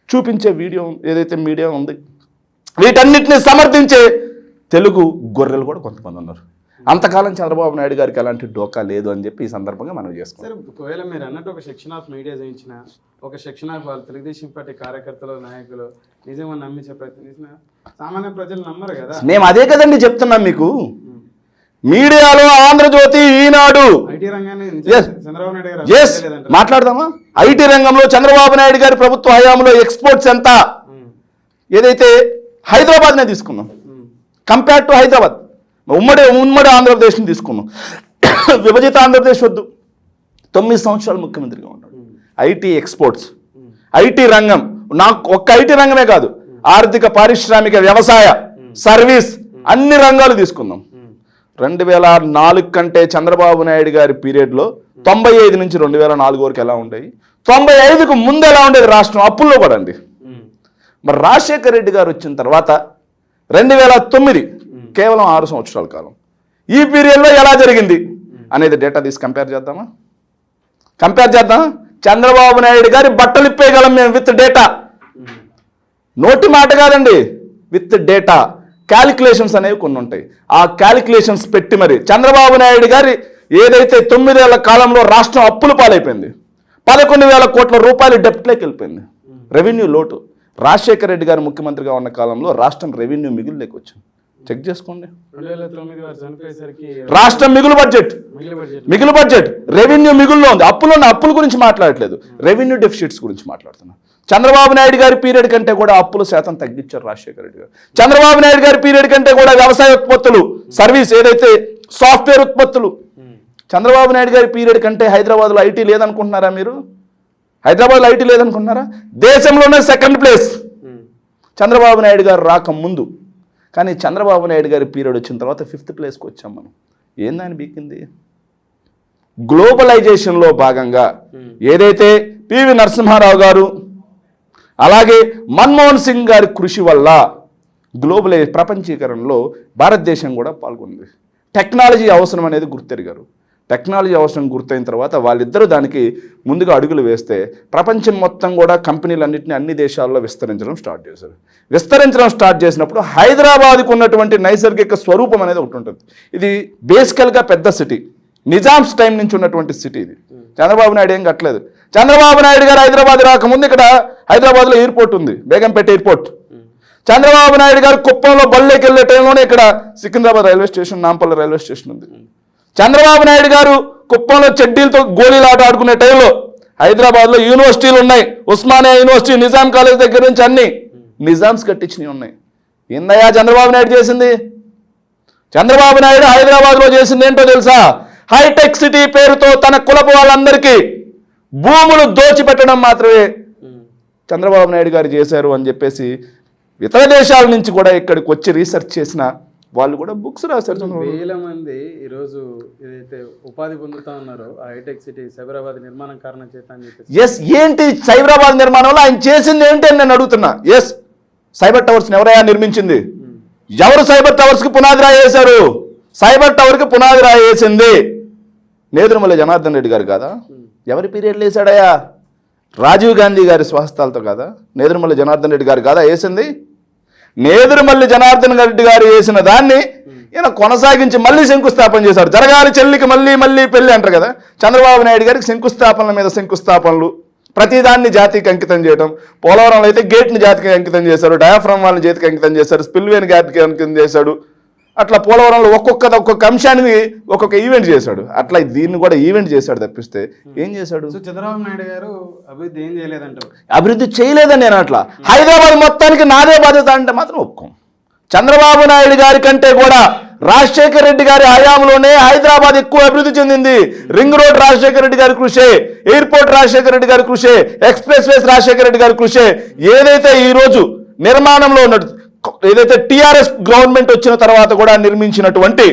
చూపించే వీడియో ఏదైతే మీడియా ఉంది, వీటన్నిటిని సమర్థించే తెలుగు గొర్రెలు కూడా కొంతమంది ఉన్నారు. అంతకాలం చంద్రబాబు నాయుడు గారికి అలాంటి డోకా లేదు అని చెప్పి ఈ సందర్భంగా మనం చేసుకుంటాం. సరే, ఒకవేళ మీరు అన్నట్టు ఒక సెక్షన్ ఆఫ్ మీడియా చేయించిన, ఒక సెక్షన్ ఆఫ్ వాళ్ళు తెలుగుదేశం పార్టీ కార్యకర్తలు నాయకులు నిజంగా నమ్మించే ప్రయత్నం చేసిన సామాన్య ప్రజలు నమ్మరు కదా. మేము అదే కదండి చెప్తున్నాం మీకు. మీడియాలో ఆంధ్రజ్యోతి, ఈనాడు, ఐటీ రంగాన్ని చంద్రబాబు నాయుడు గారు మాట్లాడదామా? ఐటీ రంగంలో చంద్రబాబు నాయుడు గారి ప్రభుత్వ హయాంలో ఎక్స్పోర్ట్స్ ఎంత, ఏదైతే హైదరాబాద్నే తీసుకున్నాం కంపేర్ టు హైదరాబాద్, ఉమ్మడి ఆంధ్రప్రదేశ్ని తీసుకున్నాం. విభజిత ఆంధ్రప్రదేశ్ వద్దు. 9 సంవత్సరాలు ముఖ్యమంత్రిగా ఉన్నాడు. ఐటీ ఎక్స్పోర్ట్స్, ఐటీ రంగం, నాకు ఒక్క ఐటీ రంగమే కాదు, ఆర్థిక, పారిశ్రామిక, వ్యవసాయ, సర్వీస్ అన్ని రంగాలు తీసుకుందాం. 2004 కంటే చంద్రబాబు నాయుడు గారి పీరియడ్లో 95 నుంచి 2004 వరకు ఎలా ఉండేవి, 95కు ముందు ఎలా ఉండేది రాష్ట్రం, అప్పుల్లో కూడా అండి. మరి రాజశేఖర రెడ్డి గారు వచ్చిన తర్వాత 2009 కేవలం 6 సంవత్సరాల కాలం, ఈ పీరియడ్లో ఎలా జరిగింది అనేది డేటా తీసి కంపేర్ చేద్దామా? చంద్రబాబు నాయుడు గారి బట్టలు ఇప్పేయగలం మేము విత్ డేటా. నోటి మాట కాదండి, విత్ డేటా. క్యాలిక్యులేషన్స్ అనేవి కొన్ని ఉంటాయి. ఆ క్యాలిక్యులేషన్స్ పెట్టి మరి చంద్రబాబు నాయుడు గారి ఏదైతే 9 ఏళ్ల కాలంలో రాష్ట్రం అప్పుల పాలైపోయింది, 11,000 కోట్ల రూపాయలు డెప్ట్లోకి వెళ్ళిపోయింది, రెవెన్యూ లోటు. రాజశేఖర రెడ్డి గారు ముఖ్యమంత్రిగా ఉన్న కాలంలో రాష్ట్రం రెవెన్యూ మిగులులోకి వచ్చింది. చెక్ చేసుకోండి. 2009 చనిపోయేసరికి రాష్ట్రం మిగులు బడ్జెట్ రెవెన్యూ మిగుల్లో ఉంది. అప్పుల గురించి మాట్లాడట్లేదు, రెవెన్యూ డెఫిసిట్స్ గురించి మాట్లాడుతున్నాం. చంద్రబాబు నాయుడు గారి పీరియడ్ కంటే కూడా అప్పుల శాతం తగ్గించారు రాజశేఖర రెడ్డి గారు. చంద్రబాబు నాయుడు గారి పీరియడ్ కంటే కూడా వ్యవసాయ ఉత్పత్తులు, సర్వీస్, ఏదైతే సాఫ్ట్వేర్ ఉత్పత్తులు, చంద్రబాబు నాయుడు గారి పీరియడ్ కంటే హైదరాబాద్లో ఐటీ లేదనుకుంటున్నారా మీరు? హైదరాబాద్లో ఐటీ లేదనుకుంటున్నారా? దేశంలోనే సెకండ్ ప్లేస్ చంద్రబాబు నాయుడు గారు రాకముందు. కానీ చంద్రబాబు నాయుడు గారి పీరియడ్ వచ్చిన తర్వాత 5th ప్లేస్కి వచ్చాం మనం. ఏందని బీకింది? గ్లోబలైజేషన్లో భాగంగా ఏదైతే పివి నరసింహారావు గారు అలాగే మన్మోహన్ సింగ్ గారి కృషి వల్ల ప్రపంచీకరణలో భారతదేశం కూడా పాల్గొంది. టెక్నాలజీ అవసరం అనేది గుర్తెరిగారు. టెక్నాలజీ అవసరం గుర్తయిన తర్వాత వాళ్ళిద్దరూ దానికి ముందుగా అడుగులు వేస్తే ప్రపంచం మొత్తం కూడా కంపెనీలన్నింటినీ అన్ని దేశాల్లో విస్తరించడం స్టార్ట్ చేశారు. విస్తరించడం స్టార్ట్ చేసినప్పుడు హైదరాబాద్కు ఉన్నటువంటి నైసర్గిక స్వరూపం అనేది ఒకటి ఉంటుంది. ఇది బేసికల్గా పెద్ద సిటీ, నిజామ్స్ టైం నుంచి ఉన్నటువంటి సిటీ. ఇది చంద్రబాబు నాయుడు ఏం కట్టలేదు. చంద్రబాబు నాయుడు గారు హైదరాబాద్ రాకముందు ఇక్కడ హైదరాబాద్లో ఎయిర్పోర్ట్ ఉంది, బేగంపేట ఎయిర్పోర్ట్. చంద్రబాబు నాయుడు గారు కుప్పంలో బళ్ళకి వెళ్ళే టైంలోనే ఇక్కడ Secunderabad railway station, Nampally railway station ఉంది. చంద్రబాబు నాయుడు గారు కుప్పంలో చెడ్డీలతో గోళీలు ఆడుకునే టైంలో హైదరాబాద్లో యూనివర్సిటీలు ఉన్నాయి. ఉస్మానియా యూనివర్సిటీ, నిజాం కాలేజ్ దగ్గర నుంచి అన్ని నిజామ్స్ కట్టించినవి ఉన్నాయి. ఏందయ్యా చంద్రబాబు నాయుడు చేసింది? చంద్రబాబు నాయుడు హైదరాబాద్లో చేసింది ఏంటో తెలుసా? హైటెక్ సిటీ పేరుతో తన కులపు వాళ్ళందరికీ భూములు దోచిపెట్టడం మాత్రమే చంద్రబాబు నాయుడు గారు చేశారు అని చెప్పేసి ఇతర దేశాల నుంచి కూడా ఇక్కడికి వచ్చి రీసెర్చ్ చేసిన వాళ్ళు కూడా బుక్స్ రాశారు. వేల మంది ఈరోజు ఏదైతే ఉపాధి పొందుతా ఉన్నారో ఆ హైటెక్ సిటీ సైబరాబాద్ నిర్మాణం కారణం చేత అని చెప్పేసి. ఎస్, ఏంటి సైబరాబాద్ నిర్మాణంలో ఆయన చేసింది ఏంటి అని నేను అడుగుతున్నా. ఎస్, సైబర్ టవర్స్ని ఎవరైనా నిర్మించింది? ఎవరు సైబర్ టవర్స్కి పునాది రాయి వేశారు? సైబర్ టవర్కి పునాది రాయి వేసింది నేదురుమల్లి జనార్దన్ రెడ్డి గారు కాదా? ఎవరి పీరియడ్లో వేసాడయా? రాజీవ్ గాంధీ గారి స్వహస్తాలతో కాదా? నేదురుమల్లి జనార్దన్ రెడ్డి గారు కాదా వేసింది? నేదురుమల్లి జనార్దన్ రెడ్డి గారు వేసిన దాన్ని ఈయన కొనసాగించి మళ్ళీ శంకుస్థాపన చేశాడు. జరగాలి చెల్లికి మళ్ళీ మళ్ళీ పెళ్ళి అంటారు కదా. చంద్రబాబు నాయుడు గారికి శంకుస్థాపనల మీద శంకుస్థాపనలు, ప్రతిదాన్ని జాతికి అంకితం చేయడం. పోలవరంలో అయితే గేట్ని జాతికి అంకితం చేశారు, డయాఫ్రమ్ వాళ్ళని జాతికి అంకితం చేశారు, స్పిల్వేని జాతికి అంకితం చేశాడు. అట్లా పోలవరంలో ఒక్కొక్క అంశానికి ఒక్కొక్క ఈవెంట్ చేశాడు. అట్లా దీన్ని కూడా ఈవెంట్ చేశాడు తప్పిస్తే ఏం చేశాడు? చంద్రబాబు నాయుడు గారు అభివృద్ధి ఏం చేయలేదంటారు. అభివృద్ధి చేయలేదని నేను అట్లా హైదరాబాద్ మొత్తానికి నాదే బాధ్యత అంటే మాత్రం ఒప్పుకోం. చంద్రబాబు నాయుడు గారి కంటే కూడా రాజశేఖర రెడ్డి గారి హయాంలోనే హైదరాబాద్ ఎక్కువ అభివృద్ధి చెందింది. రింగ్ రోడ్ రాజశేఖర రెడ్డి గారి కృషే, ఎయిర్పోర్ట్ రాజశేఖర రెడ్డి గారి కృషే, ఎక్స్ప్రెస్ వేస్ రాజశేఖర రెడ్డి గారి కృషే. ఏదైతే ఈరోజు నిర్మాణంలో ఉన్నట్టు ఏదైతే టీఆర్ఎస్ గవర్నమెంట్ వచ్చిన తర్వాత కూడా నిర్మించినటువంటి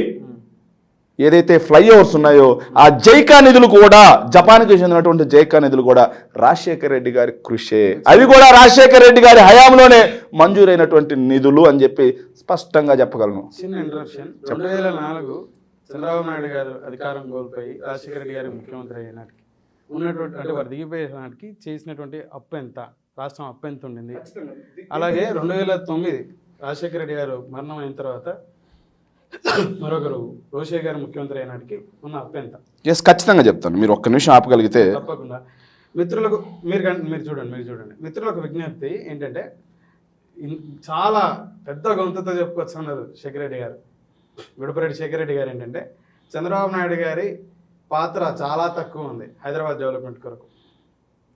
ఏదైతే ఫ్లైఓవర్స్ ఉన్నాయో ఆ జైకా నిధులు కూడా, జపాన్కి చెందినటువంటి జైకా నిధులు కూడా రాజశేఖర రెడ్డి గారి కృషే. అవి కూడా రాజశేఖర రెడ్డి గారి హయాంలోనే మంజూరైనటువంటి నిధులు అని చెప్పి స్పష్టంగా చెప్పగలను. చిన్న ఇంట్రడక్షన్. 2004 చంద్రబాబు నాయుడు గారు అధికారం కోల్పోయి రాజశేఖర రెడ్డి గారు ముఖ్యమంత్రి అయిన నాటికి ఉన్నటువంటి, అంటే వారు దిగిపోయే నాటికి చేసినటువంటి అప్పు ఎంత, రాష్ట్రం అప్పు ఎంత ఉండింది? అలాగే 2009 రాజశేఖర రెడ్డి గారు మరణం అయిన తర్వాత మరొకరు రోషయ్య గారు ముఖ్యమంత్రి అయినాటికి ఉన్న అప్పు ఎంత? ఎస్, ఖచ్చితంగా చెప్తాను. మీరు ఒక్క నిమిషం ఆపగలిగితే. తప్పకుండా. మిత్రులకు మీరు చూడండి మిత్రులకు విజ్ఞప్తి ఏంటంటే, చాలా పెద్ద గొంతుతో చెప్పుకోవచ్చు అన్నారు శేఖర్ రెడ్డి గారు, గుడిపరెడ్డి శేఖర్ రెడ్డి గారు. ఏంటంటే చంద్రబాబు నాయుడు గారి పాత్ర చాలా తక్కువ ఉంది హైదరాబాద్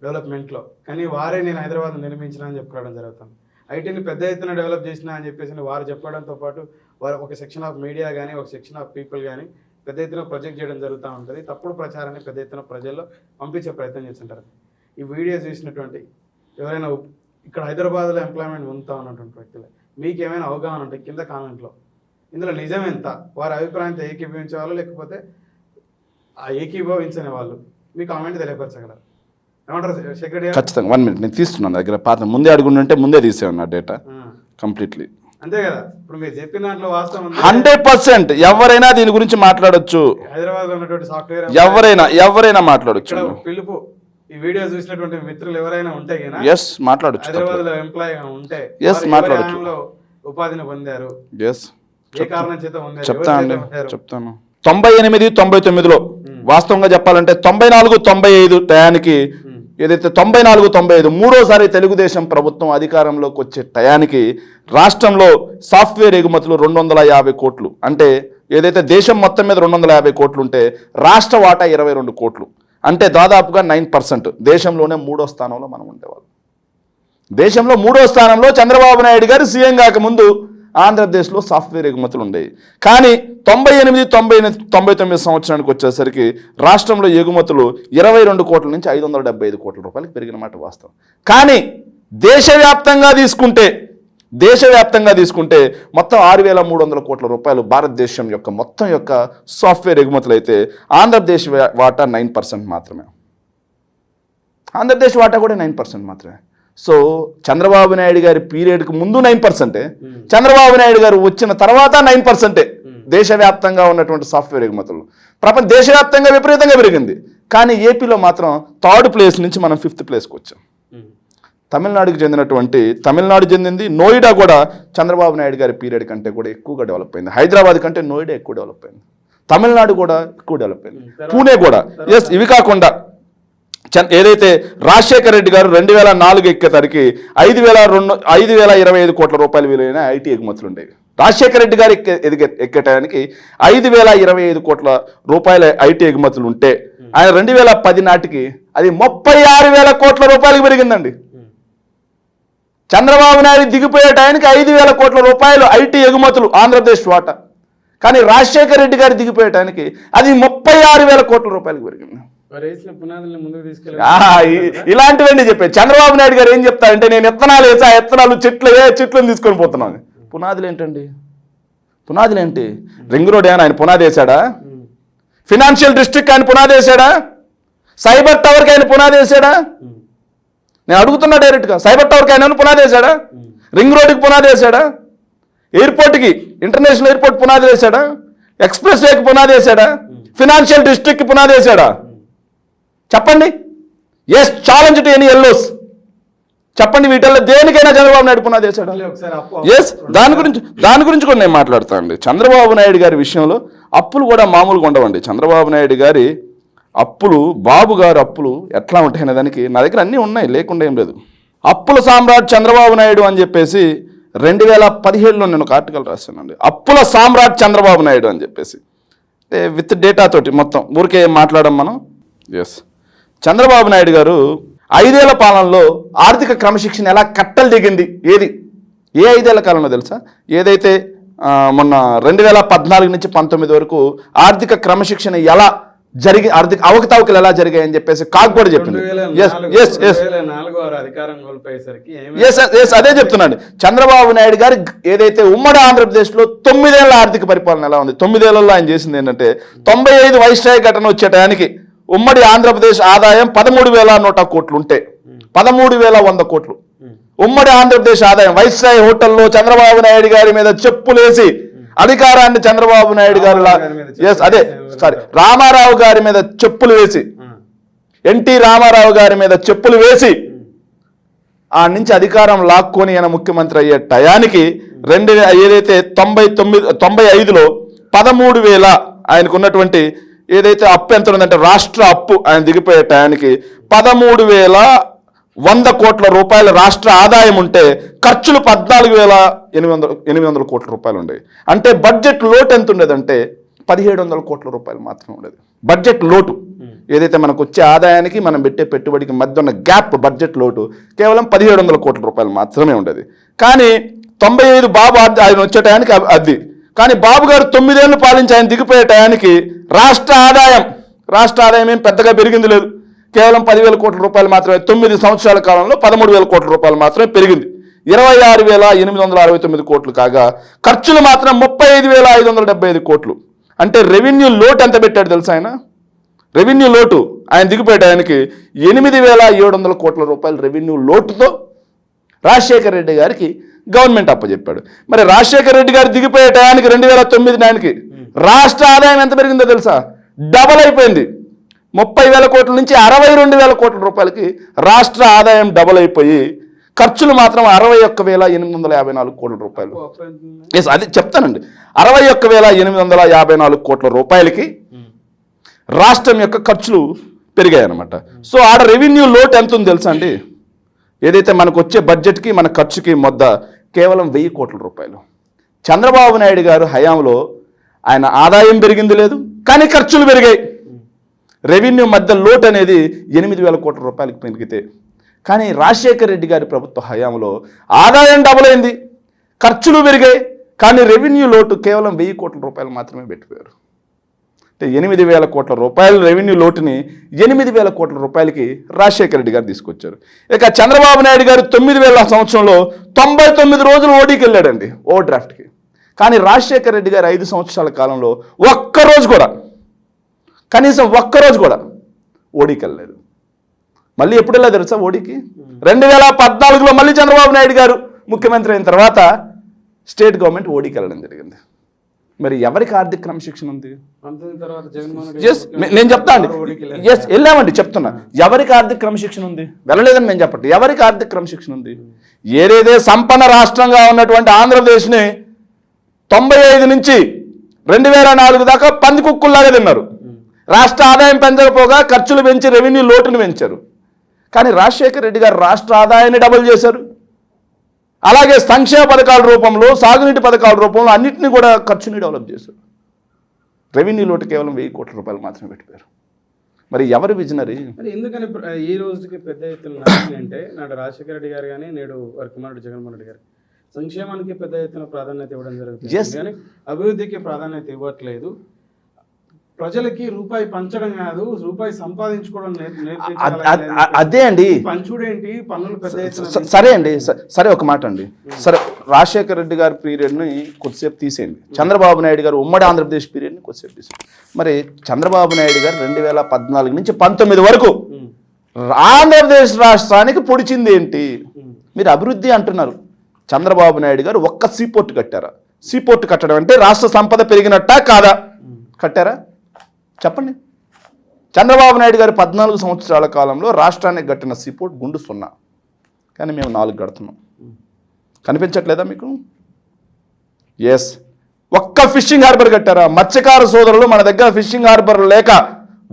డెవలప్మెంట్లో, కానీ వారే నేను హైదరాబాద్ నిర్మించిన అని చెప్పుకోవడం జరుగుతుంది. ఐటీని పెద్ద ఎత్తున డెవలప్ చేసిన అని చెప్పేసి వారు చెప్పడంతో పాటు వారు ఒక సెక్షన్ ఆఫ్ మీడియా కానీ ఒక సెక్షన్ ఆఫ్ పీపుల్ కానీ పెద్ద ఎత్తున ప్రొజెక్ట్ చేయడం జరుగుతూ ఉంటుంది. తప్పుడు ప్రచారాన్ని పెద్ద ఎత్తున ప్రజల్లో పంపించే ప్రయత్నం చేస్తుంటారు. ఈ వీడియో చూసినటువంటి ఎవరైనా ఇక్కడ హైదరాబాద్లో ఎంప్లాయ్మెంట్ పొందుతూ ఉన్నటువంటి వ్యక్తులు మీకు ఏమైనా అవగాహన ఉంటే కింద కామెంట్లో ఇందులో నిజం ఎంత, వారి అభిప్రాయంతో ఏకీభవించే వాళ్ళు లేకపోతే ఆ ఏకీభవించని వాళ్ళు మీ కామెంట్ తెలియపరచగలరు. ఏమంటారు శేఖర్ గారు? ఖచ్చితంగా 1 minute నేను తీస్తున్నాను దగ్గర. పాత ముందే అడుగుంటే ముందే తీసేవన్నా డేటా కంప్లీట్లీ. అంతే కదా, ఇప్పుడు మీరు చెప్పిన దాంట్లో వాస్తవం 100% ఎవరైనా దీని గురించి మాట్లాడొచ్చు. హైదరాబాద్ లో ఉన్నటువంటి సాఫ్ట్వేర్ ఎవరైనా మాట్లాడొచ్చు. పిలుపు ఈ వీడియో చూసినటువంటి మిత్రులు ఎవరైనా ఉంటే ఎస్ మాట్లాడొచ్చు. హైదరాబాద్ లో ఎంప్లాయ్ ఉంటే ఎస్ మాట్లాడొచ్చు. ఉపాధిని పొందారు, ఎస్ ఏ కారణం చేత పొందారు చెప్తాను. 98, 99లో వాస్తవంగా చెప్పాలంటే 94, 95 టయానికి ఏదైతే 94, 95 మూడోసారి తెలుగుదేశం ప్రభుత్వం అధికారంలోకి వచ్చే టయానికి రాష్ట్రంలో సాఫ్ట్వేర్ ఎగుమతులు 250 కోట్లు. అంటే ఏదైతే దేశం మొత్తం మీద 250 కోట్లు ఉంటే రాష్ట్ర వాటా 22 కోట్లు. అంటే దాదాపుగా 9%. దేశంలోనే 3వ స్థానంలో మనం ఉండేవాళ్ళం. దేశంలో 3వ స్థానంలో చంద్రబాబు నాయుడు గారు సీఎం కాకముందు ఆంధ్రప్రదేశ్లో సాఫ్ట్వేర్ ఎగుమతులు ఉండేవి. కానీ 98, 99 సంవత్సరానికి వచ్చేసరికి రాష్ట్రంలో ఎగుమతులు 22 కోట్ల నుంచి 575 కోట్ల రూపాయలకు పెరిగిన మాట వాస్తవం. కానీ దేశవ్యాప్తంగా తీసుకుంటే దేశవ్యాప్తంగా తీసుకుంటే మొత్తం 6,300 కోట్ల రూపాయలు భారతదేశం యొక్క మొత్తం యొక్క సాఫ్ట్వేర్ ఎగుమతులు అయితే ఆంధ్రప్రదేశ్ వాటా 9% మాత్రమే. ఆంధ్రప్రదేశ్ వాటా కూడా 9% మాత్రమే. సో చంద్రబాబు నాయుడు గారి పీరియడ్కి ముందు 9%, చంద్రబాబు నాయుడు గారు వచ్చిన తర్వాత 9% దేశవ్యాప్తంగా ఉన్నటువంటి సాఫ్ట్వేర్ ఎగుమతులు. దేశవ్యాప్తంగా విపరీతంగా పెరిగింది. కానీ ఏపీలో మాత్రం 3rd ప్లేస్ నుంచి మనం 5th ప్లేస్కి వచ్చాం. తమిళనాడు చెందింది నోయిడా కూడా చంద్రబాబు నాయుడు గారి పీరియడ్ కంటే కూడా ఎక్కువగా డెవలప్ అయింది. హైదరాబాద్ కంటే నోయిడా ఎక్కువ డెవలప్ అయింది. తమిళనాడు కూడా ఎక్కువ డెవలప్ అయింది. పూణే కూడా. ఎస్, ఇవి కాకుండా ఏదైతే రాజశేఖర రెడ్డి గారు 2004 ఎక్కేసరికి 5,025 కోట్ల రూపాయలు విలువైన ఐటీ ఎగుమతులు ఉండేవి. రాజశేఖర రెడ్డి గారు ఎక్కేటానికి 5,025 కోట్ల రూపాయల ఐటీ ఎగుమతులు ఉంటే ఆయన 2010 నాటికి అది 36,000 కోట్ల రూపాయలకు పెరిగిందండి. చంద్రబాబు నాయుడు దిగిపోయే టైంకి 5,000 కోట్ల రూపాయలు ఐటీ ఎగుమతులు ఆంధ్రప్రదేశ్ వాటా. కానీ రాజశేఖర రెడ్డి గారు దిగిపోయే టైంకి అది 36,000 కోట్ల రూపాయలకు పెరిగింది. ఇలాంటివన్నీ చెప్పారు. చంద్రబాబు నాయుడు గారు ఏం చెప్తారంటే నేను విత్తనాలు వేసి ఆ విత్తనాలు చెట్లను తీసుకొని పోతున్నాను. పునాదులు ఏంటండి? పునాదులు ఏంటి? రింగ్ రోడ్ ఆయన పునాది వేశాడా? ఫినాన్షియల్ డిస్ట్రిక్ట్ ఆయన పునాది వేశాడా? సైబర్ టవర్కి ఆయన పునాది వేశాడా? నేను అడుగుతున్నా డైరెక్ట్గా. సైబర్ టవర్కి ఆయన పునాది వేశాడా? రింగ్ రోడ్డుకి పునాది వేశాడా? ఎయిర్పోర్ట్కి, ఇంటర్నేషనల్ ఎయిర్పోర్ట్ పునాది వేశాడా? ఎక్స్ప్రెస్ వేకి పునాది వేశాడా? ఫినాన్షియల్ డిస్ట్రిక్ట్కి పునాది వేశాడా? చెప్పండి. Yes, challenge to any yellows. చెప్పండి, వీటిల్లో దేనికైనా చంద్రబాబు నాయుడు పునాది వేశాడా? ఎస్, దాని గురించి కూడా నేను మాట్లాడతానండి. చంద్రబాబు నాయుడు గారి విషయంలో అప్పులు కూడా మామూలుగా ఉండవండి. చంద్రబాబు నాయుడు గారి అప్పులు, బాబు గారు అప్పులు ఎట్లా ఉంటాయనే దానికి నా దగ్గర అన్నీ ఉన్నాయి, లేకుండా ఏం లేదు. అప్పుల సామ్రాట్ చంద్రబాబు నాయుడు అని చెప్పేసి 2017లో నేను ఒక ఆర్టికల్ రాశానండి. అప్పుల సామ్రాట్ చంద్రబాబు నాయుడు అని చెప్పేసి విత్ డేటా తోటి మొత్తం ఊరికే ఏం మాట్లాడడం మనం. ఎస్, చంద్రబాబు నాయుడు గారు 5 ఏళ్ల పాలనలో ఆర్థిక క్రమశిక్షణ ఎలా కట్టలు దిగింది, ఏ 5 ఏళ్ల కాలంలో తెలుసా? ఏదైతే మొన్న 2014 నుంచి 19 వరకు ఆర్థిక క్రమశిక్షణ ఎలా జరిగి, ఆర్థిక అవకతవకలు ఎలా జరిగాయని చెప్పేసి కాకు కూడా చెప్పింది. అదే చెప్తున్నాను. చంద్రబాబు నాయుడు గారు ఏదైతే ఉమ్మడి ఆంధ్రప్రదేశ్లో 9 ఏళ్ల ఆర్థిక పరిపాలన ఎలా ఉంది, 9 ఏళ్లలో ఆయన చేసింది ఏంటంటే 95 వైస్రాయ్ ఘటన వచ్చేటానికి ఉమ్మడి ఆంధ్రప్రదేశ్ ఆదాయం 13,100 కోట్లు ఉంటే 13,100 కోట్లు ఉమ్మడి ఆంధ్రప్రదేశ్ ఆదాయం. వైస్రాయ్ హోటల్లో చంద్రబాబు నాయుడు గారి మీద చెప్పులేసి అధికారాన్ని చంద్రబాబు నాయుడు గారు రామారావు గారి మీద చెప్పులు వేసి, ఎన్టీ రామారావు గారి మీద చెప్పులు వేసి ఆ నుంచి అధికారం లాక్కొని ఆయన ముఖ్యమంత్రి అయ్యే టయానికి ఏదైతే 95లో 13,000 ఆయనకు ఉన్నటువంటి ఏదైతే అప్పు ఎంత ఉందంటే రాష్ట్ర అప్పు ఆయన దిగిపోయే టయానికి 13,100 కోట్ల రూపాయల రాష్ట్ర ఆదాయం ఉంటే ఖర్చులు 14,800 కోట్ల రూపాయలు ఉండేవి. అంటే బడ్జెట్ లోటు ఎంత ఉండేదంటే 1,700 కోట్ల రూపాయలు మాత్రమే ఉండేది. బడ్జెట్ లోటు ఏదైతే మనకు వచ్చే ఆదాయానికి మనం పెట్టే పెట్టుబడికి మధ్య ఉన్న గ్యాప్, బడ్జెట్ లోటు కేవలం 1,700 కోట్ల రూపాయలు మాత్రమే ఉండేది. కానీ 95 బాబు ఆయన వచ్చే టయానికి అది. కానీ బాబు గారు 9 ఏళ్ళు పాలించి ఆయన దిగిపోయే టయానికి రాష్ట్ర ఆదాయం ఏం పెద్దగా పెరిగింది లేదు. కేవలం 10,000 కోట్ల రూపాయలు మాత్రమే. 9 సంవత్సరాల కాలంలో 13,000 కోట్ల రూపాయలు మాత్రమే పెరిగింది. 26,869 కోట్లు కాగా ఖర్చులు మాత్రం 35,575 కోట్లు. అంటే రెవెన్యూ లోటు ఎంత పెట్టాడు తెలుసా ఆయన? రెవెన్యూ లోటు ఆయన దిగిపోయడానికి 8,700 కోట్ల రూపాయల రెవెన్యూ లోటుతో రాజశేఖర రెడ్డి గారికి గవర్నమెంట్ అప్పచెప్పాడు. మరి రాజశేఖర రెడ్డి గారు దిగిపోయే టయానికి 2009 నాటికి రాష్ట్ర ఆదాయం ఎంత పెరిగిందో తెలుసా? డబల్ అయిపోయింది. 30,000 కోట్ల నుంచి 62,000 కోట్ల రూపాయలకి రాష్ట్ర ఆదాయం డబల్ అయిపోయి ఖర్చులు మాత్రం 61,854 కోట్ల రూపాయలు. ఎస్, అది చెప్తానండి. 61,854 కోట్ల రూపాయలకి రాష్ట్రం యొక్క ఖర్చులు పెరిగాయి అన్నమాట. సో ఆడ రెవెన్యూ లోటు ఎంత ఉంది తెలుసా అండి? ఏదైతే మనకు వచ్చే బడ్జెట్కి మన ఖర్చుకి మొత్తం కేవలం 1,000 కోట్ల రూపాయలు. చంద్రబాబు నాయుడు గారు హయాంలో ఆయన ఆదాయం పెరిగింది లేదు, కానీ ఖర్చులు పెరిగాయి. రెవెన్యూ మధ్య లోటు అనేది 8,000 కోట్ల రూపాయలకు పెరిగితే, కానీ రాజశేఖర రెడ్డి గారి ప్రభుత్వ హయాంలో ఆదాయం డబుల్ అయింది, ఖర్చులు పెరిగాయి, కానీ రెవెన్యూ లోటు కేవలం 1,000 కోట్ల రూపాయలు మాత్రమే పెట్టిపోయారు. అంటే 8,000 కోట్ల రూపాయల రెవెన్యూ లోటుని 8,000 కోట్ల రూపాయలకి రాజశేఖర రెడ్డి గారు తీసుకొచ్చారు. ఇక చంద్రబాబు నాయుడు గారు 9,000 సంవత్సరంలో 99 రోజులు ఓడీకి వెళ్ళాడండి, ఓవర్ డ్రాఫ్ట్కి. కానీ రాజశేఖర రెడ్డి గారు 5 సంవత్సరాల కాలంలో ఒక్కరోజు కూడా, కనీసం ఒక్కరోజు కూడా ఓడీకి వెళ్ళలేదు. మళ్ళీ ఎప్పుడు వెళ్ళా తెలుసా ఓడీకి? 2014లో మళ్ళీ చంద్రబాబు నాయుడు గారు ముఖ్యమంత్రి అయిన తర్వాత స్టేట్ గవర్నమెంట్ ఓడీకి వెళ్ళడం జరిగింది. మరి ఎవరికి ఆర్థిక క్రమశిక్షణ ఉంది? నేను చెప్తా అండి, వెళ్ళామండి, చెప్తున్నా. ఎవరికి ఆర్థిక క్రమశిక్షణ ఉంది? వెళ్ళలేదని నేను చెప్పండి. ఎవరికి ఆర్థిక క్రమశిక్షణ ఉంది? ఏదైతే సంపన్న రాష్ట్రంగా ఉన్నటువంటి ఆంధ్రప్రదేశ్ని 95 నుంచి 2004 దాకా పంది కుక్కుల్లాగా తిన్నారు. రాష్ట్ర ఆదాయం పెంచకపోగా ఖర్చులు పెంచి రెవెన్యూ లోటును పెంచారు. కానీ రాజశేఖర రెడ్డి గారు రాష్ట్ర ఆదాయాన్ని డబుల్ చేశారు. అలాగే సంక్షేమ పథకాల రూపంలో, సాగునీటి పథకాల రూపంలో అన్నింటినీ కూడా ఖర్చుని డెవలప్ చేశారు. రెవెన్యూ లోటు కేవలం 1000 కోట్ల రూపాయలు మాత్రమే పెట్టారు. మరి ఎవరు విజనరీ? ఎందుకని ఈ రోజుకి పెద్ద ఎత్తున అంటే నాడు రాజశేఖర రెడ్డి గారు కానీ నేడు వారి కుమారుడు జగన్మోహన్ రెడ్డి గారు సంక్షేమానికి పెద్ద ఎత్తున ప్రాధాన్యత ఇవ్వడం జరుగుతుంది, కానీ అభివృద్ధికి ప్రాధాన్యత ఇవ్వట్లేదు. ప్రజలకి రూపాయి పంచడం కాదు, రూపాయి సంపాదించుకోవడం అదే అండి. పంచుడేంటి, పన్నులు పెద్ద ఎత్తున. సరే అండి, సరే ఒక మాట అండి. సరే, రాజశేఖర రెడ్డి గారి పీరియడ్ని కొద్దిసేపు తీసేయండి, చంద్రబాబు నాయుడు గారు ఉమ్మడి ఆంధ్రప్రదేశ్ పీరియడ్ని కొద్దిసేపు తీసేయండి. మరి చంద్రబాబు నాయుడు గారు 2014 నుంచి 19 వరకు ఆంధ్రప్రదేశ్ రాష్ట్రానికి పొడిచింది ఏంటి? మీరు అభివృద్ధి అంటున్నారు. చంద్రబాబు నాయుడు గారు ఒక్క సీపోర్ట్ కట్టారా? సీపోర్ట్ కట్టడం అంటే రాష్ట్ర సంపద పెరిగినట్టా కాదా? కట్టారా? చెప్పండి. చంద్రబాబు నాయుడు గారు 14 సంవత్సరాల కాలంలో రాష్ట్రానికి కట్టిన సీపోర్ట్ గుండు 0. కానీ మేము 4 కడుతున్నాం. కనిపించట్లేదా మీకు? ఎస్. ఒక్క ఫిషింగ్ హార్బర్ కట్టారా? మత్స్యకార సోదరులు మన దగ్గర ఫిషింగ్ హార్బర్ లేక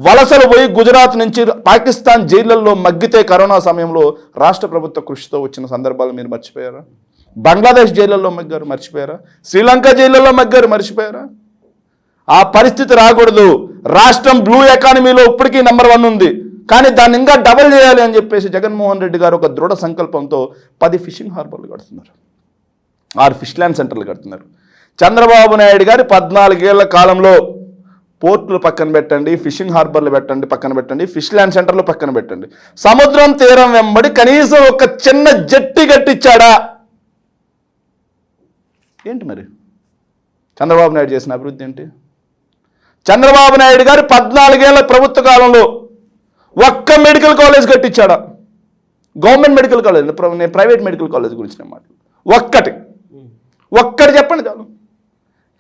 వలసలు పోయి గుజరాత్ నుంచి పాకిస్తాన్ జైళ్లలో మగ్గితే కరోనా సమయంలో రాష్ట్ర ప్రభుత్వ కృషితో వచ్చిన సందర్భాలు మీరు మర్చిపోయారా? బంగ్లాదేశ్ జైళ్లలో మగ్గారు, మర్చిపోయారా? శ్రీలంక జైళ్లలో మగ్గారు, మర్చిపోయారా? ఆ పరిస్థితి రాకూడదు. రాష్ట్రం బ్లూ ఎకానమీలో ఇప్పటికీ నెంబర్ 1 ఉంది, కానీ దాన్ని ఇంకా డబల్ చేయాలి అని చెప్పేసి జగన్మోహన్ రెడ్డి గారు ఒక దృఢ సంకల్పంతో 10 ఫిషింగ్ హార్బర్లు కడుతున్నారు, 6 ఫిష్ ల్యాండ్ సెంటర్లు కడుతున్నారు. చంద్రబాబు నాయుడు గారి 14 ఏళ్ల కాలంలో పోర్టులు పక్కన పెట్టండి, ఫిషింగ్ హార్బర్లు పెట్టండి, పక్కన పెట్టండి, ఫిష్ ల్యాండ్ సెంటర్లు పక్కన పెట్టండి, సముద్రం తీరం వెంబడి కనీసం ఒక చిన్న జట్టి కట్టించాడా? ఏంటి మరి చంద్రబాబు నాయుడు చేసిన అభివృద్ధి ఏంటి? చంద్రబాబు నాయుడు గారు 14 ఏళ్ల ప్రభుత్వ కాలంలో ఒక్క మెడికల్ కాలేజ్ కట్టించాడా? గవర్నమెంట్ మెడికల్ కాలేజ్, నేను ప్రైవేట్ మెడికల్ కాలేజ్ గురించి నేను మాట్లాడు. ఒక్కటి చెప్పండి చాలు.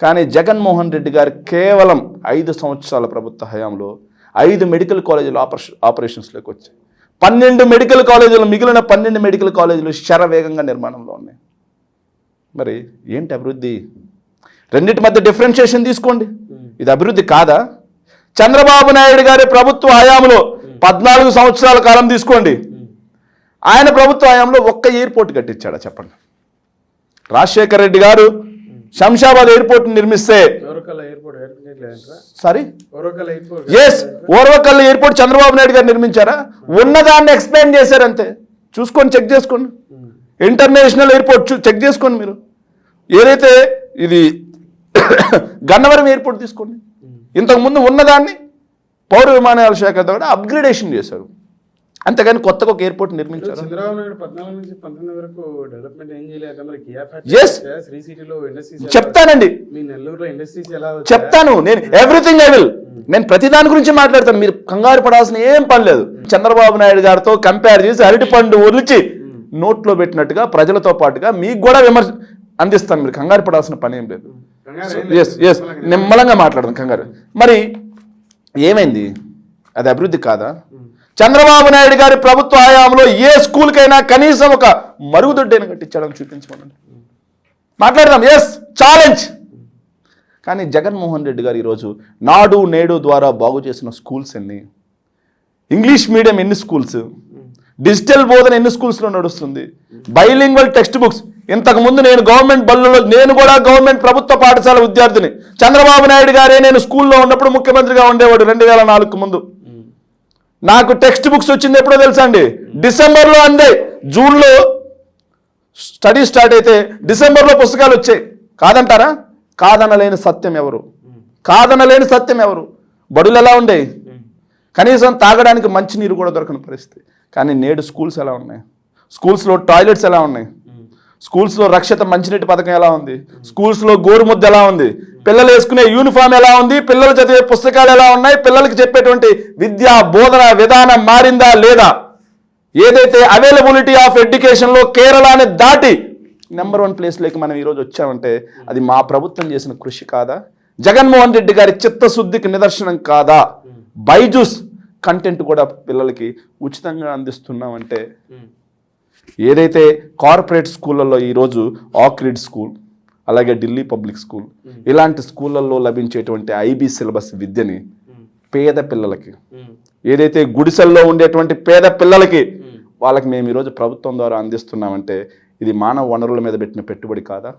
కానీ జగన్మోహన్ రెడ్డి గారు కేవలం 5 సంవత్సరాల ప్రభుత్వ హయాంలో 5 మెడికల్ కాలేజీలు ఆపరేషన్స్లోకి వచ్చాయి. 12 మెడికల్ కాలేజీలు, మిగిలిన 12 మెడికల్ కాలేజీలు శరవేగంగా నిర్మాణంలో ఉన్నాయి. మరి ఏంటి అభివృద్ధి? రెండింటి మధ్య డిఫరెన్షియేషన్ తీసుకోండి. ఇది అభివృద్ధి కాదా? చంద్రబాబు నాయుడు గారి ప్రభుత్వ హయాంలో 14 సంవత్సరాల కాలం తీసుకోండి, ఆయన ప్రభుత్వ హయాంలో ఒక్క ఎయిర్పోర్ట్ కట్టించాడా చెప్పండి? రాజశేఖర రెడ్డి గారు శంషాబాద్ ఎయిర్పోర్ట్ నిర్మిస్తే, sorry yes, Orvakal airport Chandrababu Naidu గారు నిర్మించారా? ఉన్నదాన్ని ఎక్స్ప్లెయిన్ చేశారంతే. చూసుకొని చెక్ చేసుకోండి. ఇంటర్నేషనల్ ఎయిర్పోర్ట్ చెక్ చేసుకోండి. మీరు ఏదైతే ఇది గన్నవరం ఎయిర్పోర్ట్ తీసుకోండి, ఇంతకుముందు ఉన్నదాన్ని పౌర విమానయాల శాఖ ద్వారా అప్గ్రేడేషన్ చేశారు, అంతేగాని కొత్తగా ఒక ఎయిర్పోర్ట్ నిర్మించారు. చంద్రబాబు నాయుడు 14 నుంచి 19 వరకు డెవలప్మెంట్ ఏం చేయలేదు. మరి శ్రీ సిటీలో ఇండస్ట్రీస్ చెప్తానండి, మీ నెల్లూరులో ఇండస్ట్రీస్ ఎలా చెప్తాను. నేను ఎవ్రీథింగ్ ఐ విల్, నేను ప్రతి దాని గురించి మాట్లాడతాను. మీరు కంగారు పడాల్సిన ఏం పని లేదు. చంద్రబాబు నాయుడు గారితో కంపేర్ చేసి అరటిపండు ఒలిచి నోట్లో పెట్టినట్టుగా ప్రజలతో పాటుగా మీకు కూడా విమర్శ అందిస్తాను. మీరు కంగారు పడాల్సిన పని ఏం లేదు. ఎస్, నిమ్మలంగా మాట్లాడదాం. కంగారు మరి ఏమైంది? అది అభివృద్ధి కాదా? చంద్రబాబు నాయుడు గారి ప్రభుత్వ హయాంలో ఏ స్కూల్కైనా కనీసం ఒక మరుగుదొడ్డైనా కట్టించాడని చూపించమనండి, మాట్లాడదాం. Yes, challenge. కానీ జగన్మోహన్ రెడ్డి గారు ఈరోజు నాడు నేడు ద్వారా బాగు చేసిన స్కూల్స్ ఎన్ని? ఇంగ్లీష్ మీడియం ఎన్ని స్కూల్స్? డిజిటల్ బోధన ఎన్ని స్కూల్స్లో నడుస్తుంది? Bilingual text books. ఇంతకుముందు నేను గవర్నమెంట్ బళ్ళలో, నేను కూడా గవర్నమెంట్ ప్రభుత్వ పాఠశాల విద్యార్థిని. చంద్రబాబు నాయుడు గారే నేను స్కూల్లో ఉన్నప్పుడు ముఖ్యమంత్రిగా ఉండేవాడు 2004 ముందు. నాకు టెక్స్ట్ బుక్స్ వచ్చింది ఎప్పుడో తెలుసా అండి? డిసెంబర్లో అందే. జూన్లో స్టడీ స్టార్ట్ అయితే డిసెంబర్లో పుస్తకాలు వచ్చాయి. కాదంటారా? కాదనలేని సత్యం ఎవరు? కాదనలేని సత్యం ఎవరు? బడులు ఎలా ఉండేవి? కనీసం తాగడానికి మంచినీరు కూడా దొరకని పరిస్థితి. కానీ నేడు స్కూల్స్ ఎలా ఉన్నాయి? స్కూల్స్లో టాయిలెట్స్ ఎలా ఉన్నాయి? స్కూల్స్లో రక్షిత మంచినీటి పథకం ఎలా ఉంది? స్కూల్స్లో గోరుముద్ద ఎలా ఉంది? పిల్లలు వేసుకునే యూనిఫామ్ ఎలా ఉంది? పిల్లలు చదివే పుస్తకాలు ఎలా ఉన్నాయి? పిల్లలకి చెప్పేటువంటి విద్యా బోధన విధానం మారిందా లేదా? ఏదైతే అవైలబిలిటీ ఆఫ్ ఎడ్యుకేషన్లో కేరళని దాటి నెంబర్ 1 ప్లేస్లోకి మనం ఈరోజు వచ్చామంటే అది మా ప్రభుత్వం చేసిన కృషి కాదా? జగన్మోహన్ రెడ్డి గారి చిత్తశుద్ధికి నిదర్శనం కాదా? బైజూస్ కంటెంట్ కూడా పిల్లలకి ఉచితంగా అందిస్తున్నామంటే, ఏదైతే కార్పొరేట్ స్కూళ్ళల్లో ఈరోజు ఆక్రిడ్ స్కూల్, అలాగే ఢిల్లీ పబ్లిక్ స్కూల్, ఇలాంటి స్కూళ్ళల్లో లభించేటువంటి ఐబీ సిలబస్ విద్యని పేద పిల్లలకి, ఏదైతే గుడిసెల్లో ఉండేటువంటి పేద పిల్లలకి వాళ్ళకి మేము ఈరోజు ప్రభుత్వం ద్వారా అందిస్తున్నామంటే ఇది మానవ వనరుల మీద పెట్టిన పెట్టుబడి కాదా?